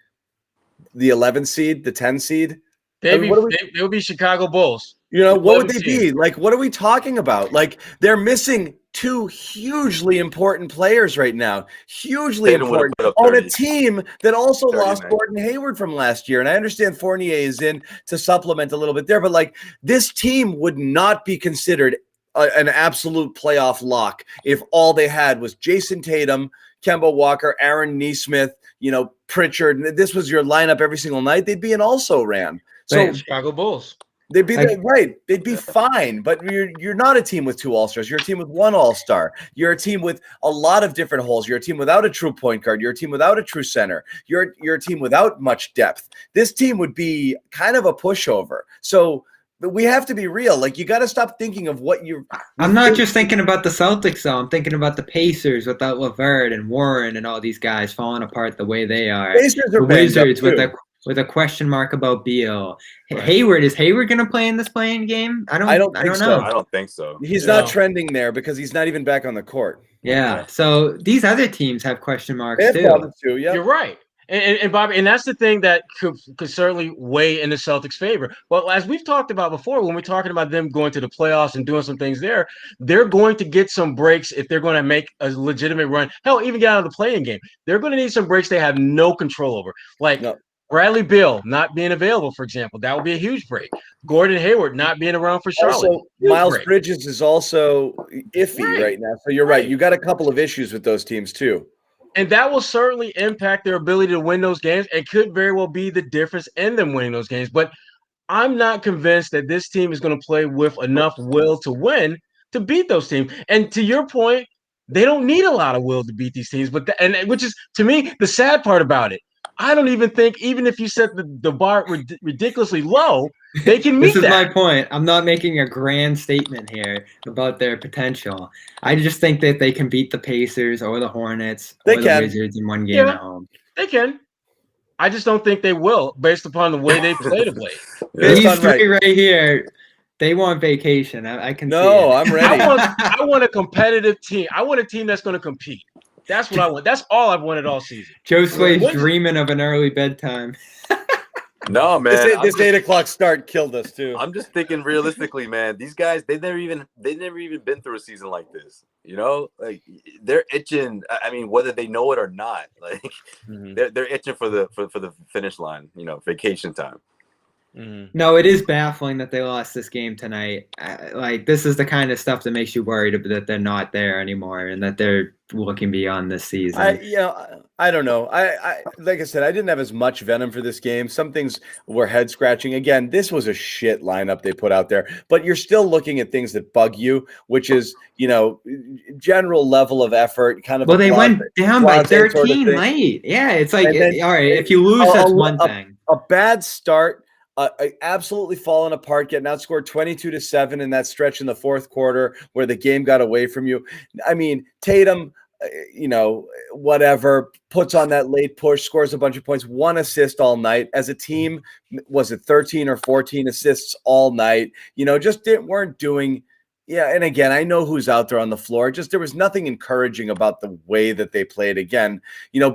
The 11 seed, the 10 seed? They would be Chicago Bulls. You know, what would they be? Like, what are we talking about? Like, they're missing 2 hugely important players right now. Hugely important on a team that also lost Gordon Hayward from last year. And I understand Fournier is in to supplement a little bit there, but like, this team would not be considered an absolute playoff lock if all they had was Jayson Tatum, Kemba Walker, Aaron Nesmith, you know, Pritchard. This was your lineup every single night. They'd be an also-ran. So Chicago Bulls. They'd be right. They'd be fine. But you're not a team with 2 All-Stars. You're a team with 1 All-Star. You're a team with a lot of different holes. You're a team without a true point guard. You're a team without a true center. You're a team without much depth. This team would be kind of a pushover. So we have to be real. Like, you got to stop thinking of what you're. I'm not just thinking about the Celtics, though. I'm thinking about the Pacers without LeVert and Warren and all these guys falling apart the way they are. Pacers are the Wizards with a question mark about Beal. Right. Is Hayward going to play in this playing game? I don't know. So. I don't think so. He's not trending there because he's not even back on the court. Yeah. So these other teams have question marks too. Yeah. You're right. And Bobby, and that's the thing that could certainly weigh in the Celtics' favor. But as we've talked about before, when we're talking about them going to the playoffs and doing some things there, they're going to get some breaks if they're going to make a legitimate run. Hell, even get out of the play-in game. They're going to need some breaks they have no control over. Like Bradley Beal not being available, for example. That would be a huge break. Gordon Hayward not being around for Charlotte. Also, Miles Bridges is also iffy right now. So you're right. You got a couple of issues with those teams too. And that will certainly impact their ability to win those games and could very well be the difference in them winning those games. But I'm not convinced that this team is going to play with enough will to win to beat those teams. And to your point, they don't need a lot of will to beat these teams. But which is, to me, the sad part about it. I don't even think, even if you set the bar ridiculously low, they can meet that. This is my point. I'm not making a grand statement here about their potential. I just think that they can beat the Pacers or the Hornets or the Wizards in one game at home. They can. I just don't think they will, based upon the way they played of late. These three right here, they want vacation. I can see it. I'm ready. I want a competitive team. I want a team that's going to compete. That's what I want. That's all I've wanted all season. Joe Sway's dreaming of an early bedtime. No, man. This 8 o'clock start killed us too. I'm just thinking realistically, man. These guys, they've never even been through a season like this. You know, like they're itching. I mean, whether they know it or not, like they're itching for the finish line. You know, vacation time. No, it is baffling that they lost this game tonight. Like, this is the kind of stuff that makes you worried that they're not there anymore and that they're looking beyond this season. I don't know. I like I said, I didn't have as much venom for this game. Some things were head scratching. Again, this was a shit lineup they put out there, but you're still looking at things that bug you, which is, general level of effort, kind of. Well, they went down by 13 late. Yeah, it's like, all right, if you lose, that's one thing. A bad start. Absolutely falling apart, getting outscored 22-7 in that stretch in the fourth quarter where the game got away from you. I mean, Tatum, whatever, puts on that late push, scores a bunch of points, 1 assist all night. As a team, was it 13 or 14 assists all night? Just weren't doing. Yeah, and again, I know who's out there on the floor. Just there was nothing encouraging about the way that they played. Again,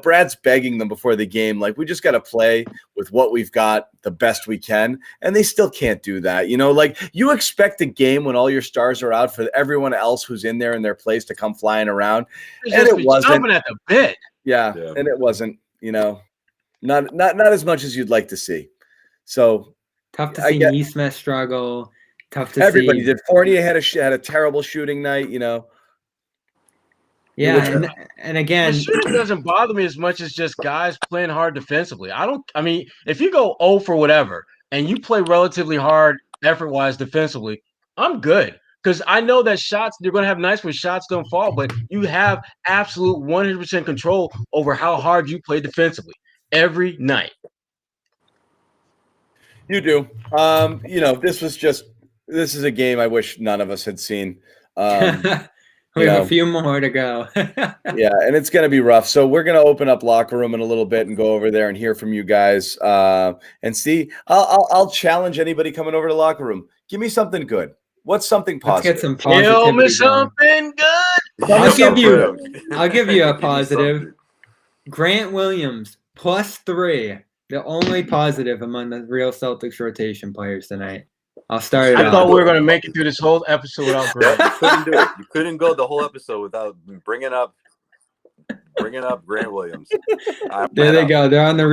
Brad's begging them before the game, like, we just got to play with what we've got the best we can, and they still can't do that. Like, you expect a game when all your stars are out for everyone else who's in there in their place to come flying around, and it wasn't. Jumping at the bit. Yeah, and it wasn't. Not as much as you'd like to see. So tough to see Nesmith struggle. Tough to Everybody see. did. Fournier had a terrible shooting night, Yeah, and again, the shooting doesn't bother me as much as just guys playing hard defensively. If you go 0 for whatever and you play relatively hard effort-wise defensively, I'm good. Because I know that you're going to have nights where shots don't fall, but you have absolute 100% control over how hard you play defensively every night. You do. This is a game I wish none of us had seen. We have a few more to go. Yeah, and it's going to be rough. So we're going to open up locker room in a little bit and go over there and hear from you guys and see. I'll challenge anybody coming over to the locker room. Give me something good. What's something positive? Let's get some positivity. Tell me something good. I'll give you a positive. Grant Williams +3, the only positive among the real Celtics rotation players tonight. I'll start it I thought we were going to make it through this whole episode without Grant. You couldn't do it. You couldn't go the whole episode without bringing up Grant Williams. There they go. They're on the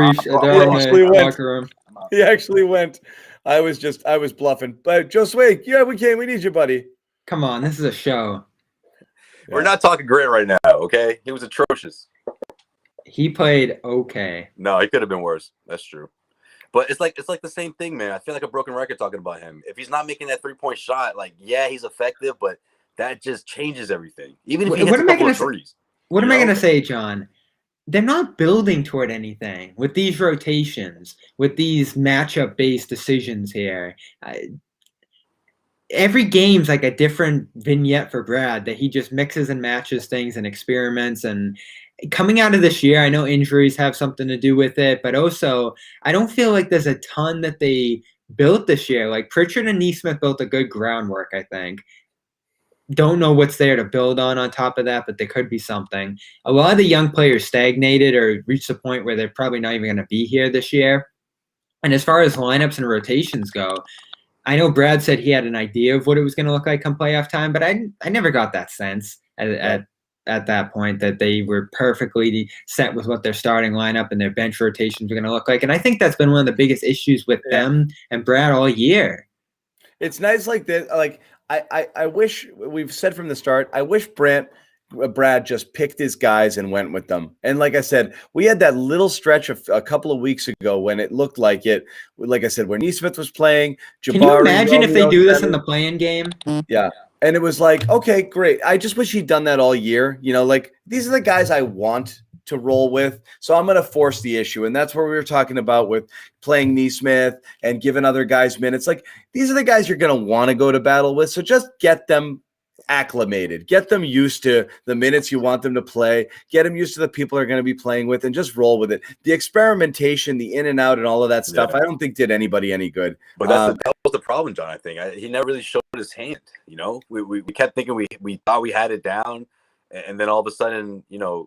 locker room. He actually went. I was bluffing. But Joe Sway, we need you, buddy. Come on, this is a show. We're not talking Grant right now, okay? He was atrocious. He played okay. No, he could have been worse. That's true. But it's like the same thing, man. I feel like a broken record talking about him. If he's not making that 3-point shot, he's effective, but that just changes everything. Even if he hits a couple of threes. What am I going to say, John? They're not building toward anything with these rotations, with these matchup-based decisions here. Every game's like a different vignette for Brad that he just mixes and matches things and experiments. And coming out of this year, I know injuries have something to do with it, but also I don't feel like there's a ton that they built this year. Like Pritchard and Nesmith built a good groundwork, I think. Don't know what's there to build on top of that, but there could be something. A lot of the young players stagnated or reached a point where they're probably not even going to be here this year. And as far as lineups and rotations go, I know Brad said he had an idea of what it was going to look like come playoff time, but I never got that sense at that point that they were perfectly set with what their starting lineup and their bench rotations were going to look like. And I think that's been one of the biggest issues with them and Brad all year. It's nice like this. Like I wish, we've said from the start, I wish Brad just picked his guys and went with them. And like I said, we had that little stretch of a couple of weeks ago when it looked like it, like I said, where Nesmith was playing. Can you imagine if they do this in the play-in game? Yeah. And it was like, okay, great. I just wish he'd done that all year. Like these are the guys I want to roll with. So I'm going to force the issue. And that's where we were talking about with playing Nesmith and giving other guys minutes. Like these are the guys you're going to want to go to battle with. So just get them acclimated, get them used to the minutes you want them to play, get them used to the people they're going to be playing with, and just roll with it. The experimentation, the in and out and all of that stuff, I don't think did anybody any good. But that was the problem, John. I think he never really showed his hand. We kept thinking we thought we had it down, and then all of a sudden,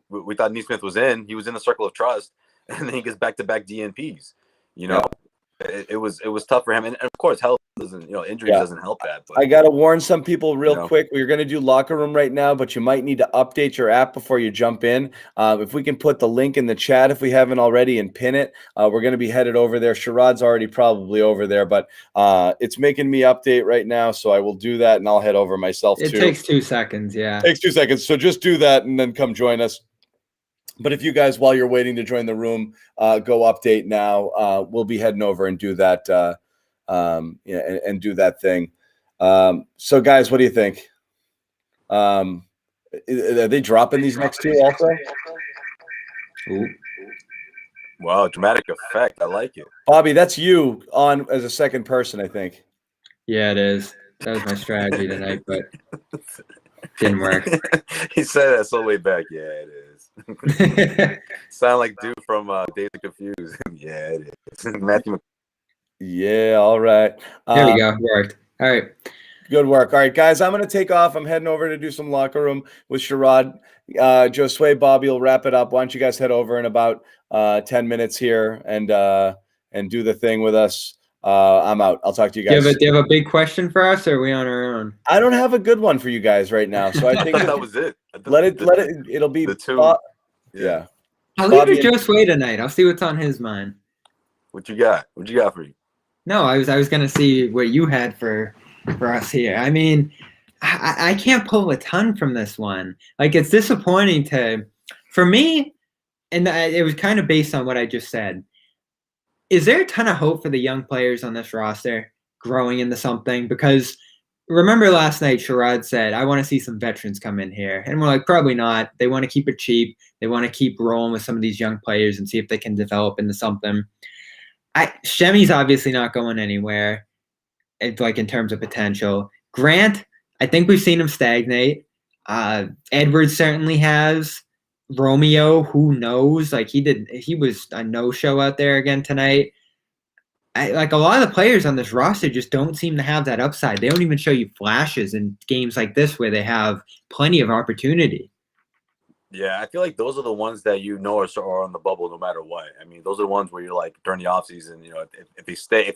we thought Nesmith was in. He was in the circle of trust, and then he gets back-to-back DNPs. It was tough for him, and of course, health doesn't, injuries doesn't help that. But, I gotta warn some people real quick. We're gonna do locker room right now, but you might need to update your app before you jump in. If we can put the link in the chat if we haven't already and pin it, we're gonna be headed over there. Sherrod's already probably over there, but it's making me update right now, so I will do that and I'll head over myself too. It takes 2 seconds, yeah. It takes 2 seconds, so just do that and then come join us. But if you guys, while you're waiting to join the room, go update now. We'll be heading over and do that, and do that thing. So, guys, what do you think? Are they dropping these next two also? Ooh. Wow, dramatic effect. I like it. Bobby, that's you on as a second person, I think. Yeah, it is. That was my strategy tonight, but didn't work. He said that so way back. Yeah, it is. Sound like dude from Days of Confused. Yeah, it is. Matthew. Yeah, all right. There we go. Worked. All right. Good work. All right, guys, I'm going to take off. I'm heading over to do some locker room with Sherrod. Josue, Bobby will wrap it up. Why don't you guys head over in about 10 minutes here and do the thing with us. I'm out. I'll talk to you guys. Do you have a big question for us, or are we on our own? I don't have a good one for you guys right now, so I think that was it. It'll be the two. Yeah. I'll leave it to Josue tonight. I'll see what's on his mind. What you got? What you got for you? No, I was gonna see what you had for us here. I mean, I can't pull a ton from this one. Like, it's disappointing for me, and it was kind of based on what I just said. Is there a ton of hope for the young players on this roster growing into something? Because remember last night, Sherrod said, I want to see some veterans come in here. And we're like, probably not. They want to keep it cheap. They want to keep rolling with some of these young players and see if they can develop into something. Shemi's obviously not going anywhere, like in terms of potential. Grant, I think we've seen him stagnate. Edwards certainly has. Romeo, who knows? Like he was a no-show out there again tonight. Like a lot of the players on this roster just don't seem to have that upside. They don't even show you flashes in games like this where they have plenty of opportunity. Yeah, I feel like those are the ones that are on the bubble no matter what. I mean, those are the ones where you're like during the offseason, if they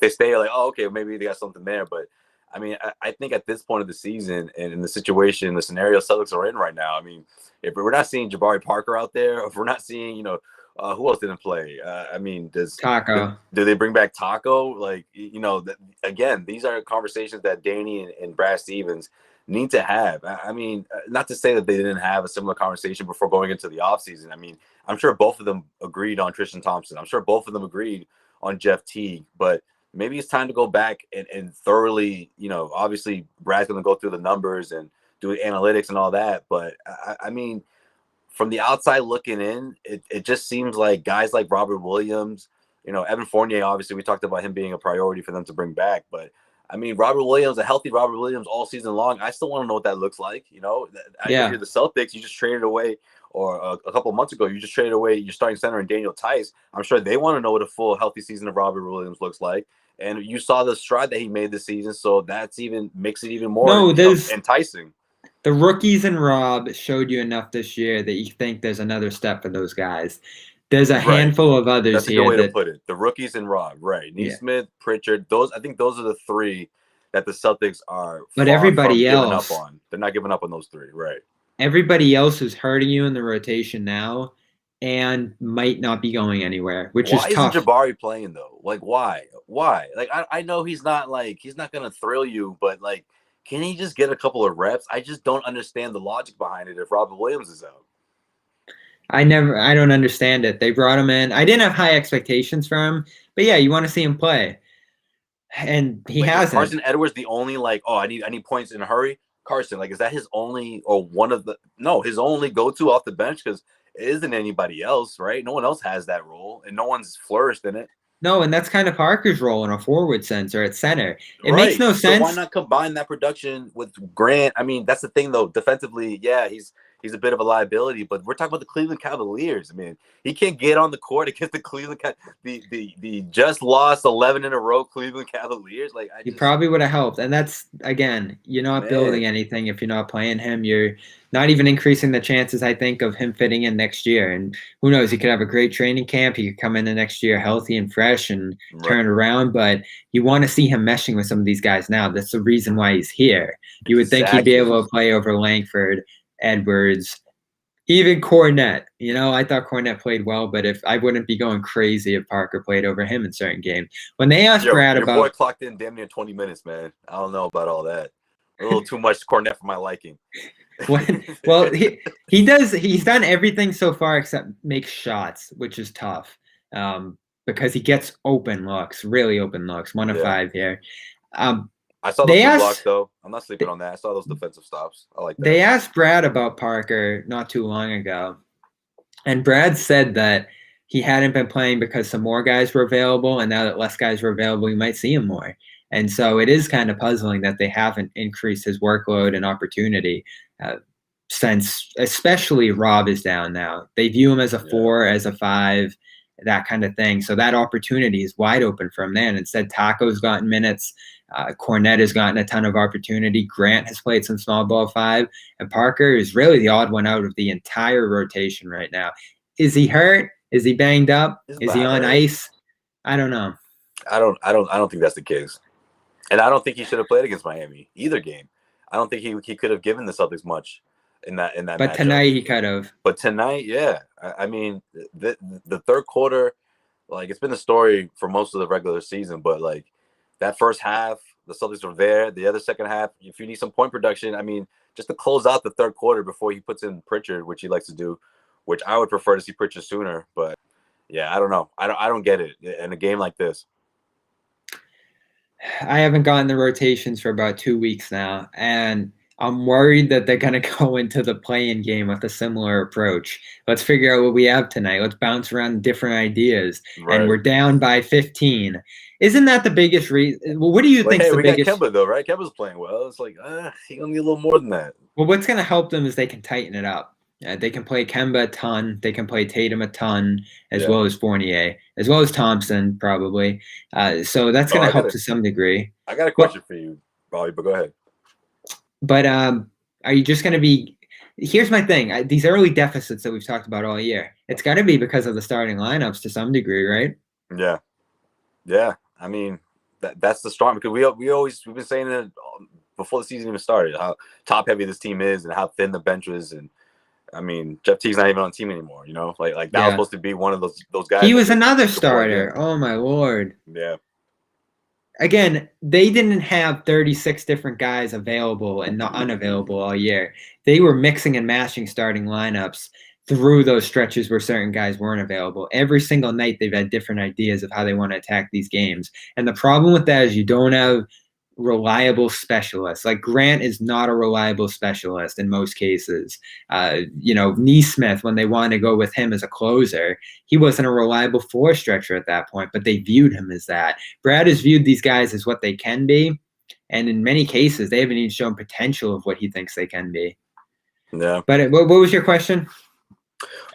stay, like, oh, okay, maybe they got something there. But I mean, I think at this point of the season and in the situation, the scenario Celtics are in right now, I mean, if we're not seeing Jabari Parker out there, if we're not seeing, who else didn't play? I mean, Taco? Do they bring back Taco? Like, again, these are conversations that Danny and Brad Stevens need to have. I mean, not to say that they didn't have a similar conversation before going into the offseason. I mean, I'm sure both of them agreed on Tristan Thompson. I'm sure both of them agreed on Jeff Teague, but maybe it's time to go back and thoroughly, obviously Brad's going to go through the numbers and do analytics and all that. But I mean, from the outside looking in, it just seems like guys like Robert Williams, Evan Fournier, obviously we talked about him being a priority for them to bring back. But I mean, Robert Williams, a healthy Robert Williams all season long, I still want to know what that looks like. I hear the Celtics, you just traded away, or a couple of months ago, you just traded away your starting center and Daniel Tice. I'm sure they want to know what a full healthy season of Robert Williams looks like. And you saw the stride that he made this season, so makes it even more enticing. The rookies and Rob showed you enough this year that you think there's another step for those guys. There's a handful of others. That's here. That's a good way to put it. The rookies and Rob, right? Nesmith, Pritchard. I think those are the three that the Celtics are. But everybody else, giving up on. They're not giving up on those three, right? Everybody else is hurting you in the rotation now, and might not be going anywhere, which is tough. Why isn't Jabari playing though? Like, why? Like, I know he's not going to thrill you, but like, can he just get a couple of reps? I just don't understand the logic behind it if Robert Williams is out. I don't understand it. They brought him in. I didn't have high expectations for him, but yeah, you want to see him play. And he hasn't. Carson Edwards the only I need points in a hurry. Carson, like, is that his only or one of the his only go-to off the bench? Because it isn't anybody else, right? No one else has that role, and no one's flourished in it. No, and that's kind of Parker's role in a forward sense or at center. It makes no sense. So why not combine that production with Grant? I mean, that's the thing, though. Defensively, yeah, he's a bit of a liability, but we're talking about the Cleveland Cavaliers. I mean, he can't get on the court against the Cleveland the just lost 11 in a row Cleveland Cavaliers. Like, he probably would have helped. And that's, again, you're not building anything if you're not playing him. You're not even increasing the chances, I think, of him fitting in next year. And who knows, he could have a great training camp. He could come in the next year healthy and fresh and turn it around. But you want to see him meshing with some of these guys now. That's the reason why he's here. You would think he'd be able to play over Langford, Edwards, even Cornette. You know, I thought Cornette played well, but I wouldn't be going crazy if Parker played over him in certain games. When they asked Brad about, your boy clocked in damn near 20 minutes, man. I don't know about all that. A little too much Cornette for my liking. Well, he does. He's done everything so far except make shots, which is tough because he gets open looks, really open looks. 1 of 5 here. I saw those blocks, though. I'm not sleeping on that. I saw those defensive stops. I like that. They asked Brad about Parker not too long ago, and Brad said that he hadn't been playing because some more guys were available, and now that less guys were available, you might see him more. And so it is kind of puzzling that they haven't increased his workload and opportunity since especially Rob is down now. They view him as a 4, as a 5, that kind of thing. So that opportunity is wide open for him then. Instead, Taco's gotten minutes. Cornette has gotten a ton of opportunity. Grant has played some small ball 5. And Parker is really the odd one out of the entire rotation right now. Is he hurt? Is he banged up? Is he on ice? I don't know. I don't think that's the case. And I don't think he should have played against Miami either game. I don't think he could have given the Celtics much in that But matchup. Tonight he could have. But tonight, yeah. I mean, the third quarter, like, it's been the story for most of the regular season, but like that first half, the Celtics were there. The other second half, if you need some point production, I mean, just to close out the third quarter before he puts in Pritchard, which he likes to do, which I would prefer to see Pritchard sooner. But yeah, I don't know. I don't get it in a game like this. I haven't gotten the rotations for about 2 weeks now, and I'm worried that they're going to go into the play-in game with a similar approach. Let's figure out what we have tonight. Let's bounce around different ideas, and we're down by 15. Isn't that the biggest reason? Well, what do you think is the biggest? We got Kemba, though, right? Kemba's playing well. It's like, he's going to need a little more than that. Well, what's going to help them is they can tighten it up. They can play Kemba a ton. They can play Tatum a ton, as well as Fournier, as well as Thompson, probably. So that's going to help to some degree. I got a question for you, Bobby, but go ahead. But are you just going to be – here's my thing. These early deficits that we've talked about all year, it's got to be because of the starting lineups to some degree, right? Yeah. Yeah. I mean, that's the strong – because we've been saying it before the season even started, how top-heavy this team is and how thin the bench is. And, I mean, Jeff Teague's not even on the team anymore, you know? Like that was supposed to be one of those guys. He was another starter. Oh, my Lord. Yeah. Again, they didn't have 36 different guys available and not unavailable all year. They were mixing and matching starting lineups through those stretches where certain guys weren't available. Every single night they've had different ideas of how they want to attack these games. And the problem with that is you don't have reliable specialists. Like Grant is not a reliable specialist in most cases. Nesmith, when they wanted to go with him as a closer, he wasn't a reliable 4 stretcher at that point, but they viewed him as that. Brad has viewed these guys as what they can be, and in many cases, they haven't even shown potential of what he thinks they can be. Yeah. But what was your question?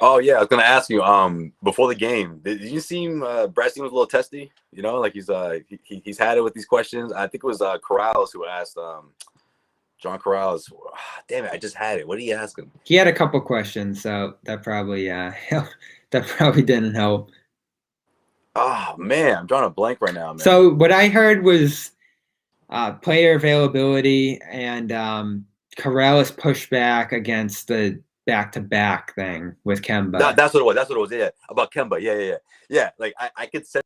Oh yeah, I was gonna ask you. Before the game, did you seem Brad seemed a little testy? You know, like he's had it with these questions. I think it was Corrales who asked John Corrales. Damn it, I just had it. What did he ask him? He had a couple questions, so that probably didn't help. Oh man, I'm drawing a blank right now, man. So what I heard was player availability and Corrales pushed back against the back-to-back thing with Kemba. That's what it was. Yeah, about Kemba. Yeah. Like I could say.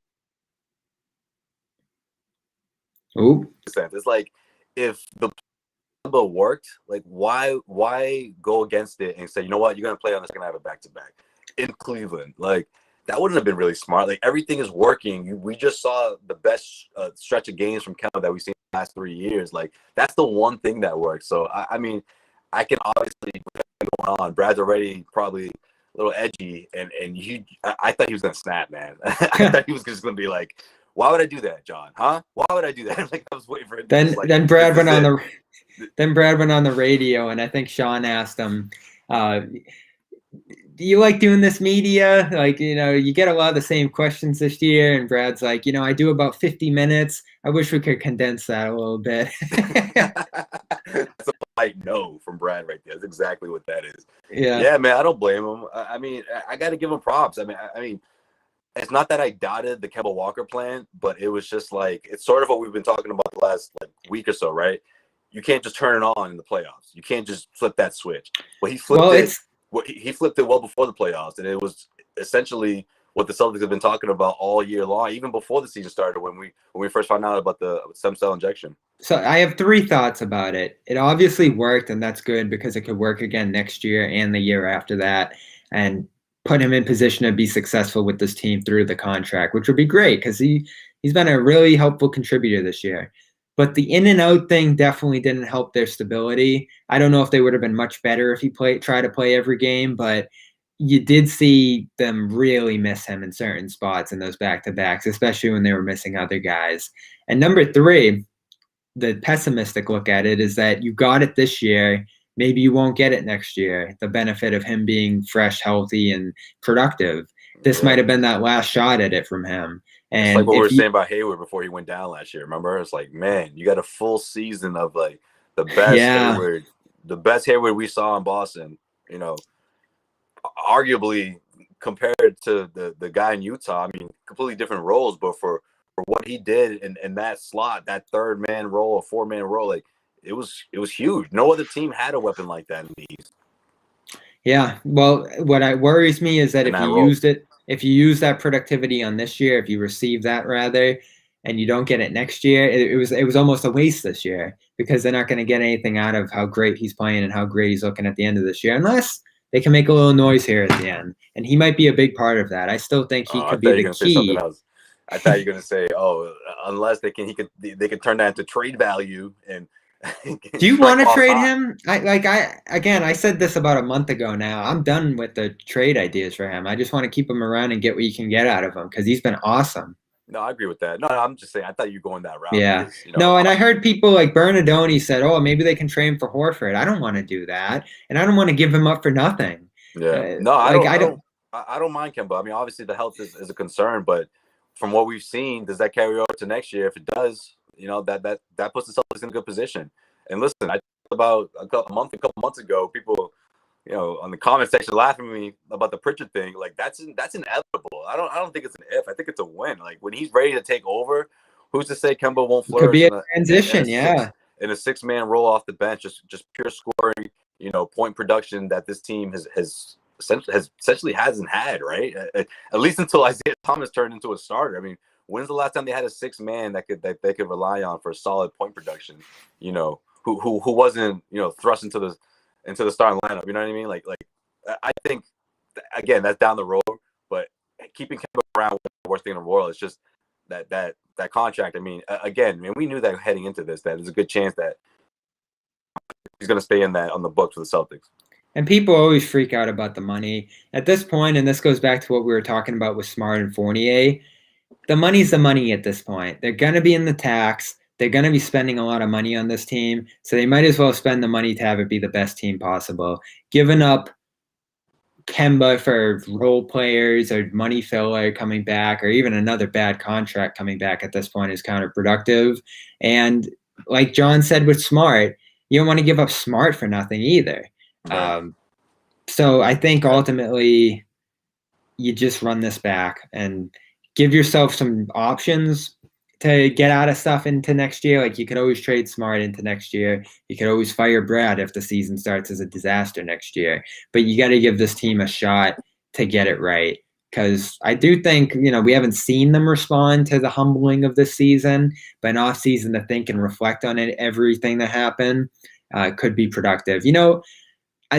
Ooh. It's like if the Kemba worked, like why go against it and say, you know what, you're gonna play on the second half of back-to-back in Cleveland? Like that wouldn't have been really smart. Like everything is working. We just saw the best stretch of games from Kemba that we've seen in the last 3 years. Like, that's the one thing that works. So, I mean, I can obviously go on. Brad's already probably a little edgy, and I thought he was going to snap, man. I thought he was just going to be like, why would I do that, John? Huh? Why would I do that? Like, I was waiting for it. Then Brad went on the radio, and I think Sean asked him, do you like doing this media? Like, you get a lot of the same questions this year. And Brad's like, I do about 50 minutes. I wish we could condense that a little bit. That's a polite no from Brad right there. That's exactly what that is. Yeah, man, I don't blame him. I mean, I got to give him props. I mean, it's not that I doubted the Kemba Walker plan, but it was just like, it's sort of what we've been talking about the last week or so, right? You can't just turn it on in the playoffs. You can't just flip that switch. Well, he flipped it. He flipped it well before the playoffs, and it was essentially what the Celtics have been talking about all year long, even before the season started, when we first found out about the stem cell injection. So I have 3 thoughts about it. It obviously worked, and that's good because it could work again next year and the year after that, and put him in position to be successful with this team through the contract, which would be great because he's been a really helpful contributor this year. But the in and out thing definitely didn't help their stability. I don't know if they would have been much better if he tried to play every game, but you did see them really miss him in certain spots in those back-to-backs, especially when they were missing other guys. And number 3, the pessimistic look at it is that you got it this year. Maybe you won't get it next year, the benefit of him being fresh, healthy, and productive. This might have been that last shot at it from him. And it's like what we were saying about Hayward before he went down last year. Remember, it's like, man, you got a full season of like the best Hayward, the best Hayward we saw in Boston. Arguably compared to the guy in Utah. I mean, completely different roles, but for what he did in that slot, that 3rd-man role, a 4-man role, like it was huge. No other team had a weapon like that in the East. Yeah. Well, what worries me is that if you use that productivity on this year, if you receive that rather, and you don't get it next year, it was almost a waste this year because they're not going to get anything out of how great he's playing and how great he's looking at the end of this year, unless they can make a little noise here at the end. And he might be a big part of that. I still think he could be the key. I thought you were going to say, unless they can turn that into trade value. And do you want to trade him? I said this about a month ago now. I'm done with the trade ideas for him. I just want to keep him around and get what you can get out of him because he's been awesome. No, I agree with that. No, I'm just saying, I thought you were going that route. Yeah. Because, and I heard people like Bernardoni said, maybe they can trade him for Horford. I don't want to do that. And I don't want to give him up for nothing. Yeah. I don't mind Kemba. I mean, obviously the health is a concern, but from what we've seen, does that carry over to next year? If it does, that puts the Celtics in a good position. And listen, I talked about a couple months ago, people, on the comment section laughing at me about the Pritchard thing. Like that's inevitable. I don't think it's an if. I think it's a win. Like when he's ready to take over, who's to say Kemba won't flourish? Could be a transition, in a 6-man roll off the bench, just pure scoring, point production that this team has essentially hasn't had, right? At least until Isaiah Thomas turned into a starter. I mean, when's the last time they had a 6-man that they could rely on for solid point production? Who wasn't thrust into the starting lineup? You know what I mean? Like I think again that's down the road, but keeping Kemba around was the worst thing in the world. It's just that contract. I mean, we knew that heading into this, that there's a good chance that he's going to stay on the books for the Celtics. And people always freak out about the money. At this point, and this goes back to what we were talking about with Smart and Fournier, the money's the money at this point. They're going to be in the tax. They're going to be spending a lot of money on this team, so they might as well spend the money to have it be the best team possible. Giving up Kemba for role players or money filler coming back or even another bad contract coming back at this point is counterproductive. And like John said with Smart, you don't want to give up Smart for nothing either. So I think ultimately you just run this back and give yourself some options to get out of stuff into next year. Like you could always trade Smart into next year. You could always fire Brad if the season starts as a disaster next year. But you got to give this team a shot to get it right. Because I do think, we haven't seen them respond to the humbling of this season, but an off season to think and reflect on it, everything that happened could be productive.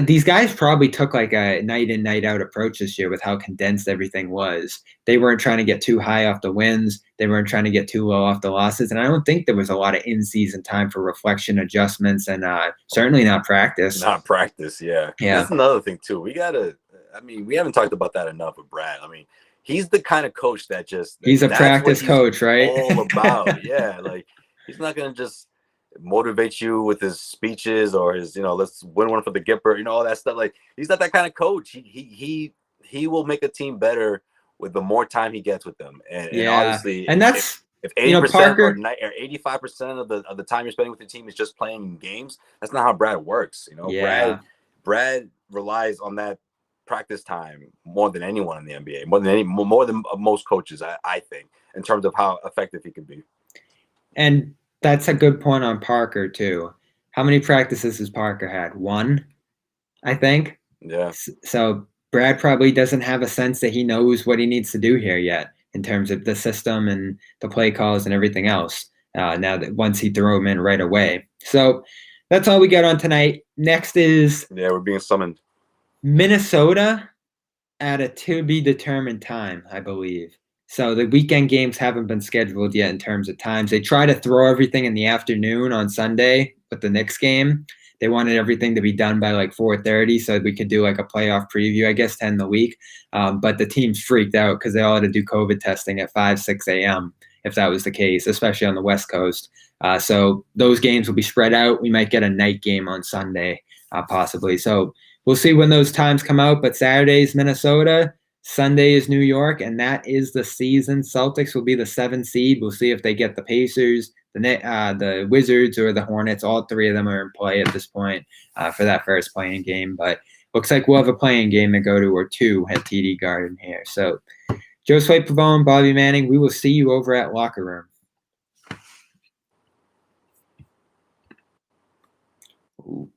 these guys probably took like a night in, night out approach this year with how condensed everything was. They weren't trying to get too high off the wins. They weren't trying to get too low off the losses. And I don't think there was a lot of in-season time for reflection, adjustments, and certainly not practice. Not practice, yeah. That's another thing, too. We haven't talked about that enough with Brad. I mean, he's the kind of coach that he's a practice coach, right? All about, yeah. Like, he's not going to just motivate you with his speeches or his, let's win one for the Gipper, all that stuff. Like, he's not that kind of coach. He will make a team better with the more time he gets with them. And obviously, and that's if 80% or 85% of the time you're spending with your team is just playing games, that's not how Brad works. Brad relies on that practice time more than anyone in the NBA, more than most coaches, I think, in terms of how effective he can be. And that's a good point on Parker, too. How many practices has Parker had? One, I think. Yeah. So Brad probably doesn't have a sense that he knows what he needs to do here yet in terms of the system and the play calls and everything else. Now that once he threw him in right away. So that's all we got on tonight. Next is we're being summoned. Minnesota at a to be determined time, I believe. So the weekend games haven't been scheduled yet in terms of times. They try to throw everything in the afternoon on Sunday with the Knicks game. They wanted everything to be done by like 4:30 so we could do like a playoff preview, I guess, to end the week. But the teams freaked out because they all had to do COVID testing at 5, 6 a.m. if that was the case, especially on the West Coast. So those games will be spread out. We might get a night game on Sunday, possibly. So we'll see when those times come out. But Saturday's Minnesota. Sunday is New York, and that is the season. Celtics will be the 7th seed. We'll see if they get the Pacers, the Wizards, or the Hornets. All three of them are in play at this point for that first playing game. But looks like we'll have a playing game to go to, or two at TD Garden here. So Joe Swipe-Pavone, Bobby Manning, we will see you over at Locker Room. Ooh.